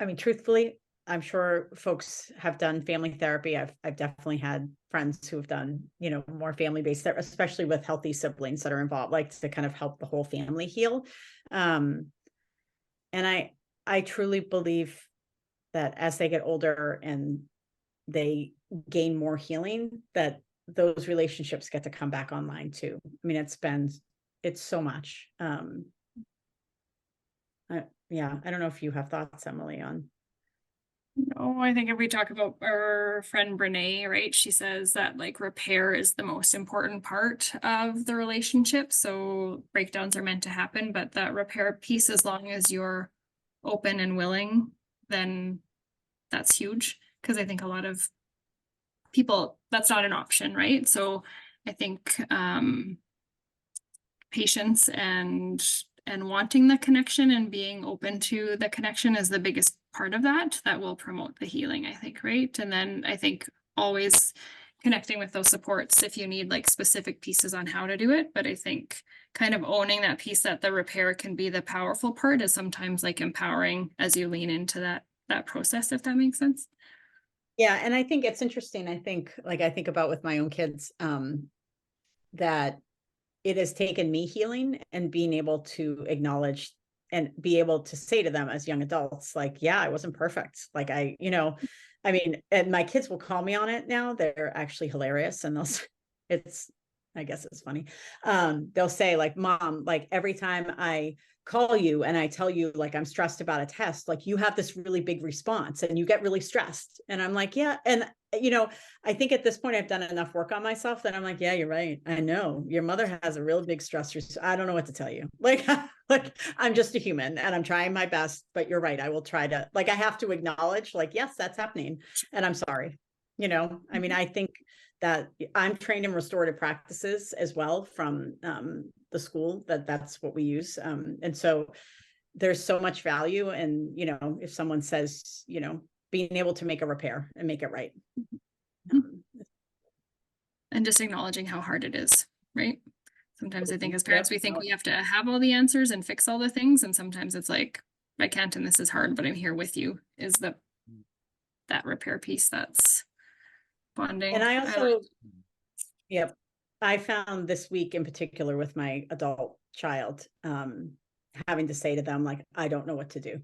I mean, truthfully, I'm sure folks have done family therapy. I've definitely had friends who have done, more family-based therapy, especially with healthy siblings that are involved, like to kind of help the whole family heal. And I truly believe that as they get older and they gain more healing, that those relationships get to come back online too. I mean, it's so much. I don't know if you have thoughts, Emily, on. No, I think if we talk about our friend Brene, right, she says that like repair is the most important part of the relationship. So breakdowns are meant to happen, but that repair piece, as long as you're open and willing, then that's huge. Because I think a lot of people, that's not an option, right? So I think patience and wanting the connection and being open to the connection is the biggest part of that will promote the healing, I think, right? And then I think always connecting with those supports if you need like specific pieces on how to do it. But I think kind of owning that piece that the repair can be the powerful part is sometimes like empowering as you lean into that process, if that makes sense. Yeah, and I think it's interesting. I think about with my own kids, that it has taken me healing and being able to acknowledge and be able to say to them as young adults, like, yeah, I wasn't perfect. Like I mean, and my kids will call me on it now. They're actually hilarious. And I guess it's funny. They'll say like, Mom, like every time I call you and I tell you like I'm stressed about a test, like you have this really big response and you get really stressed. And I'm like, yeah. And I think at this point I've done enough work on myself that I'm like, yeah, you're right. I know your mother has a real big stress. I don't know what to tell you. Like I'm just a human and I'm trying my best, but you're right. I will try to, like, I have to acknowledge like, yes, that's happening. And I'm sorry. I mean, I think that I'm trained in restorative practices as well from the school that's what we use. And so there's so much value. And, if someone says, being able to make a repair and make it right. And just acknowledging how hard it is, right? Sometimes I think as parents, we think we have to have all the answers and fix all the things. And sometimes it's like, I can't, and this is hard, but I'm here with you is that repair piece that's bonding. And I also, yep. I found this week in particular with my adult child, having to say to them, like, I don't know what to do.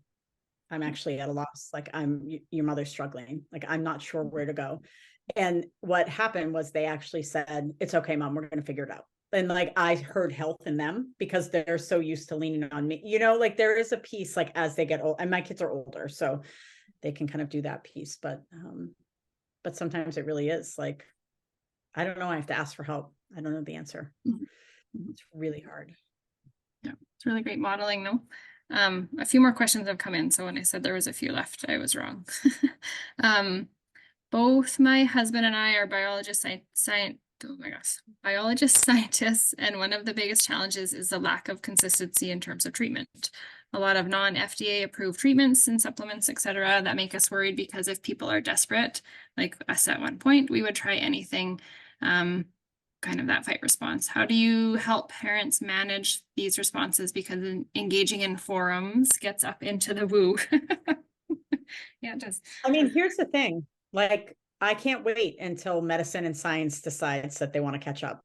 I'm actually at a loss. Like your mother's struggling. Like, I'm not sure where to go. And what happened was they actually said, it's okay, Mom, we're going to figure it out. And like, I heard health in them because they're so used to leaning on me, like there is a piece, like as they get old, and my kids are older, so they can kind of do that piece. But sometimes it really is like, I don't know. I have to ask for help. I don't know the answer. It's really hard. Yeah, it's really great modeling though. A few more questions have come in, so when I said there was a few left, I was wrong. Both my husband and I are biologist scientists, and one of the biggest challenges is the lack of consistency in terms of treatment. A lot of non-FDA approved treatments and supplements, etc., that make us worried because if people are desperate, like us at one point, we would try anything, kind of that fight response. How do you help parents manage these responses? Because engaging in forums gets up into the woo. Yeah, it does. I mean, here's the thing, like, I can't wait until medicine and science decides that they want to catch up,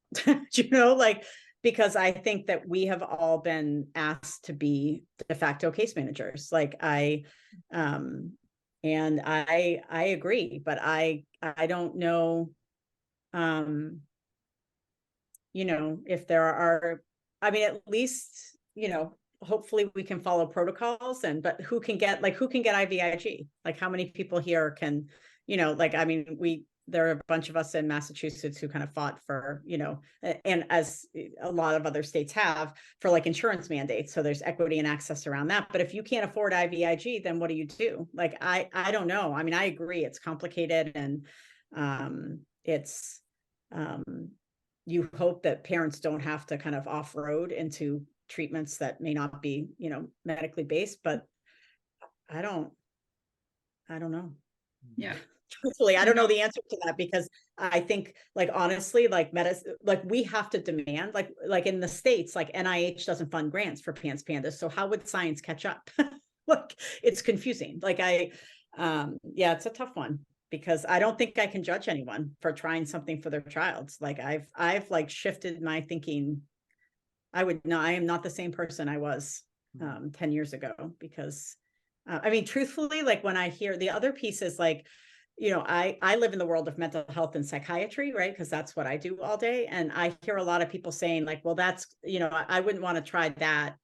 you know, like, because I think that we have all been asked to be de facto case managers. Like and I agree, but I don't know, you know, if there are, I mean, at least, you know, hopefully we can follow protocols but who can get IVIG? Like how many people here can, you know, like, I mean, there are a bunch of us in Massachusetts who kind of fought for, you know, and as a lot of other states have, for like insurance mandates. So there's equity and access around that. But if you can't afford IVIG, then what do you do? Like, I don't know. I mean, I agree. It's complicated and you hope that parents don't have to kind of off-road into treatments that may not be, you know, medically based, but I don't know. Yeah. Truthfully, I don't know the answer to that, because I think, like, honestly, like medicine, like we have to demand, like in the States, like NIH doesn't fund grants for PANS PANDAS. So how would science catch up? Like, it's confusing. Like yeah, it's a tough one, because I don't think I can judge anyone for trying something for their child. Like I've like shifted my thinking. I am not the same person I was 10 years ago, because I mean, truthfully, like when I hear the other piece is like, you know, I live in the world of mental health and psychiatry, right? Because that's what I do all day. And I hear a lot of people saying like, well, that's, you know, I wouldn't want to try that,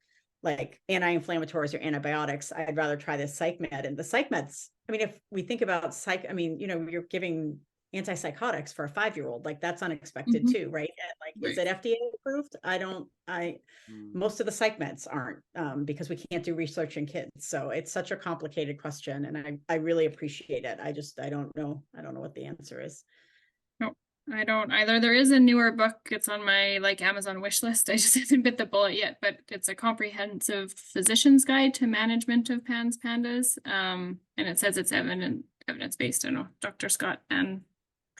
like anti-inflammatories or antibiotics. I'd rather try this psych med. And the psych meds, I mean, if we think about psych, I mean, you know, you're giving antipsychotics for a 5-year-old, like that's unexpected too, right? And like, is it FDA approved? Most of the psych meds aren't, because we can't do research in kids. So it's such a complicated question, and I really appreciate it. I don't know what the answer is. No, I don't either. There is a newer book. It's on my like Amazon wish list. I just haven't bit the bullet yet, but it's a comprehensive physician's guide to management of PANS PANDAS. And it says it's evidence-based. I know Dr. Scott and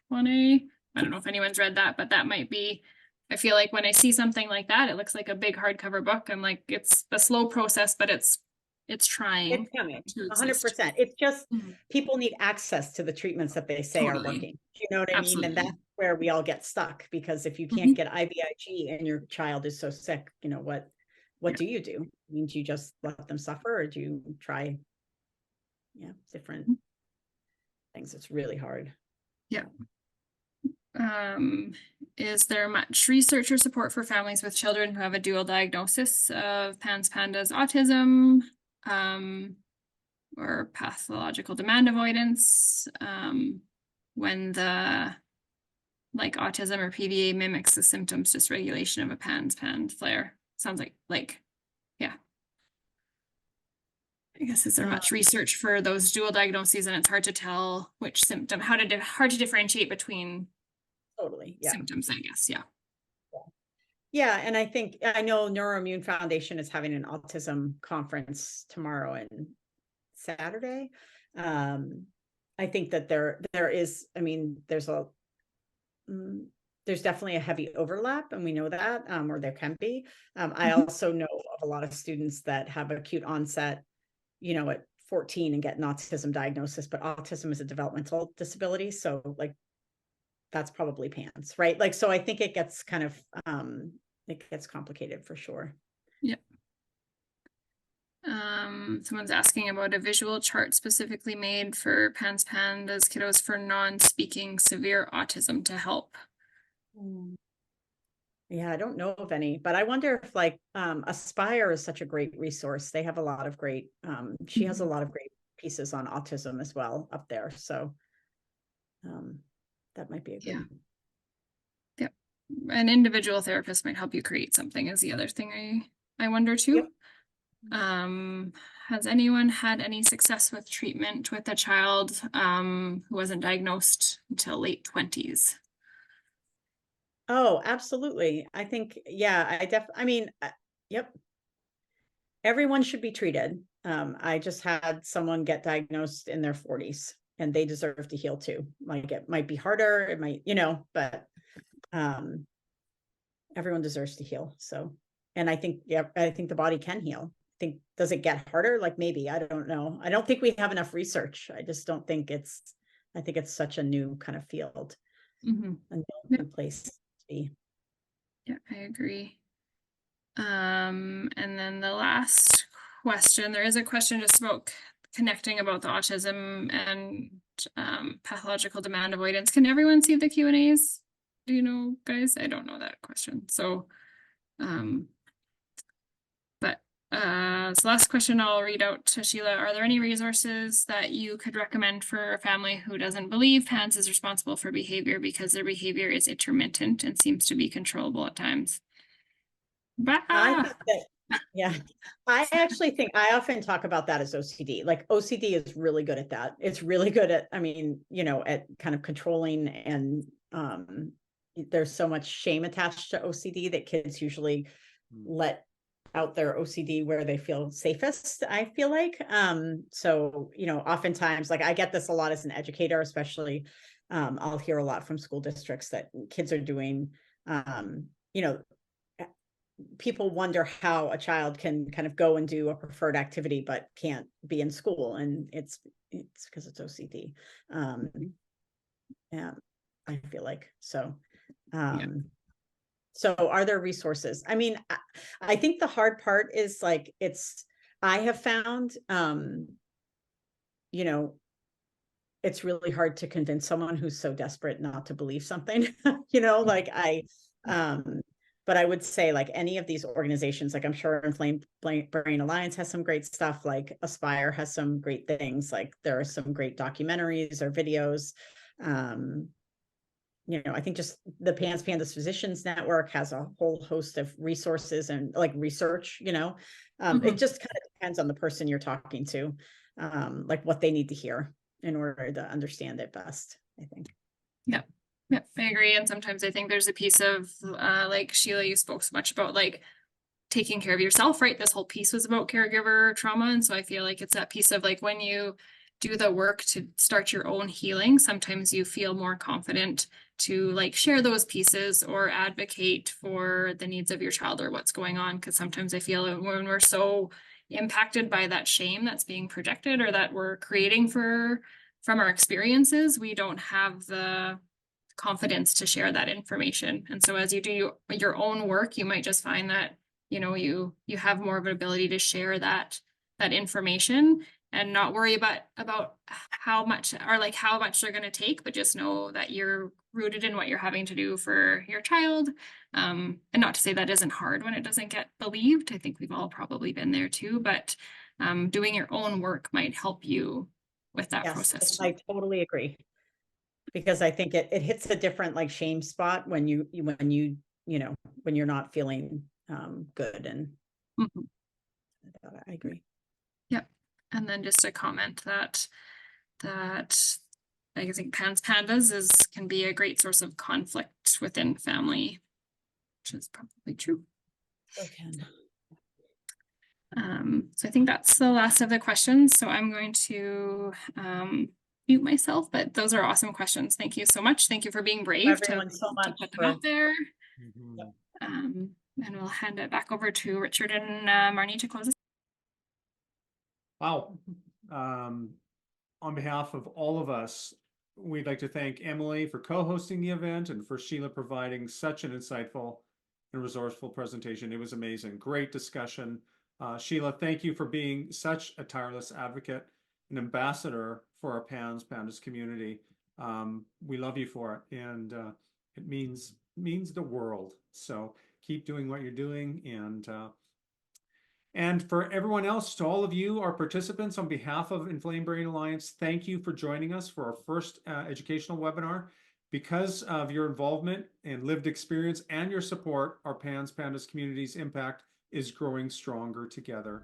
I don't know if anyone's read that, but that might be, I feel like when I see something like that, it looks like a big hardcover book. I'm like, it's a slow process, but it's trying. It's coming, 100%. It's just people need access to the treatments that they say are working. You know what I mean? And that's where we all get stuck, because if you can't get IVIG and your child is so sick, you know, what do you do? I mean, do you just let them suffer, or do you try, different things? It's really hard. Yeah. Is there much research or support for families with children who have a dual diagnosis of PANS PANDAS autism, or pathological demand avoidance, when the like autism or PDA mimics the symptoms dysregulation of a PANS flare? Sounds like yeah. I guess, is there much research for those dual diagnoses, and it's hard to tell which symptom, hard to differentiate between Totally, yeah. symptoms, I guess, yeah. Yeah, and I know Neuroimmune Foundation is having an autism conference tomorrow and Saturday. I think that there is, I mean, there's definitely a heavy overlap, and we know that, or there can be. I also know of a lot of students that have acute onset, you know, at 14 and get an autism diagnosis, but autism is a developmental disability. So like, that's probably PANS, right? Like, so I think it gets kind of, it gets complicated for sure. Yep. Someone's asking about a visual chart specifically made for PANS PANDAS kiddos for non-speaking severe autism to help. Yeah, I don't know of any, but I wonder if like Aspire is such a great resource. They have a lot of great, she has a lot of great pieces on autism as well up there. So that might be a good. Yep. An individual therapist might help you create something is the other thing I wonder too. Has anyone had any success with treatment with a child who wasn't diagnosed until late 20s? Oh, absolutely. I think, yeah, I mean, yep. Everyone should be treated. I just had someone get diagnosed in their 40s and they deserve to heal too. Like it might be harder, it might, but everyone deserves to heal. So, and I think, yeah, I think the body can heal. Does it get harder? Like maybe, I don't know. I don't think we have enough research. I just don't think I think it's such a new kind of field, Mm-hmm. a new Yep. place to be. Yeah, I agree. And then the last question, there is a question just about connecting about the autism and pathological demand avoidance. Can everyone see the Q&As? Do you know, guys? I don't know that question. So, so last question I'll read out to Sheila. Are there any resources that you could recommend for a family who doesn't believe PANS is responsible for behavior because their behavior is intermittent and seems to be controllable at times? I think that, yeah, I actually think I often talk about that as OCD. Like OCD is really good at that. It's really good at, I mean, at kind of controlling, and there's so much shame attached to OCD that kids usually let out their OCD where they feel safest, I feel like. So, oftentimes, like I get this a lot as an educator, especially, I'll hear a lot from school districts that kids are doing, people wonder how a child can kind of go and do a preferred activity but can't be in school, and it's because it's OCD. Yeah, I feel like so. So are there resources? I mean, I think the hard part is like I have found it's really hard to convince someone who's so desperate not to believe something, like but I would say like any of these organizations, like I'm sure Inflamed Brain Alliance has some great stuff, like Aspire has some great things, like there are some great documentaries or videos. I think just the PANS PANDAS Physicians Network has a whole host of resources and like research, it just kind of depends on the person you're talking to, like what they need to hear in order to understand it best, I think. Yep. Yep, I agree. And sometimes I think there's a piece of like Sheila, you spoke so much about like taking care of yourself, right? This whole piece was about caregiver trauma. And so I feel like it's that piece of like when you do the work to start your own healing, sometimes you feel more confident to like share those pieces or advocate for the needs of your child or what's going on. Because sometimes I feel when we're so impacted by that shame that's being projected or that we're creating from our experiences, we don't have the confidence to share that information. And so as you do your own work, you might just find that, you have more of an ability to share that information and not worry about how much they're going to take, but just know that you're rooted in what you're having to do for your child. And not to say that isn't hard when it doesn't get believed. I think we've all probably been there too, but doing your own work might help you with that process. I totally agree. Because I think it hits a different like shame spot when when you're not feeling good, and I agree. Yep. And then just a comment that I think PANS PANDAS can be a great source of conflict within family, which is probably true. Okay. So I think that's the last of the questions. So I'm going to mute myself, but those are awesome questions. Thank you so much. Thank you for being brave to put them out there. And we'll hand it back over to Richard and Marnie to close us. Wow. On behalf of all of us, we'd like to thank Emily for co-hosting the event and for Sheila providing such an insightful and resourceful presentation. It was amazing. Great discussion. Sheila, thank you for being such a tireless advocate and ambassador for our PANS PANDAS community. We love you for it, and it means the world. So keep doing what you're doing, and for everyone else, to all of you, our participants, on behalf of Inflamed Brain Alliance, thank you for joining us for our first educational webinar. Because of your involvement and lived experience and your support, our PANS PANDAS community's impact is growing stronger together.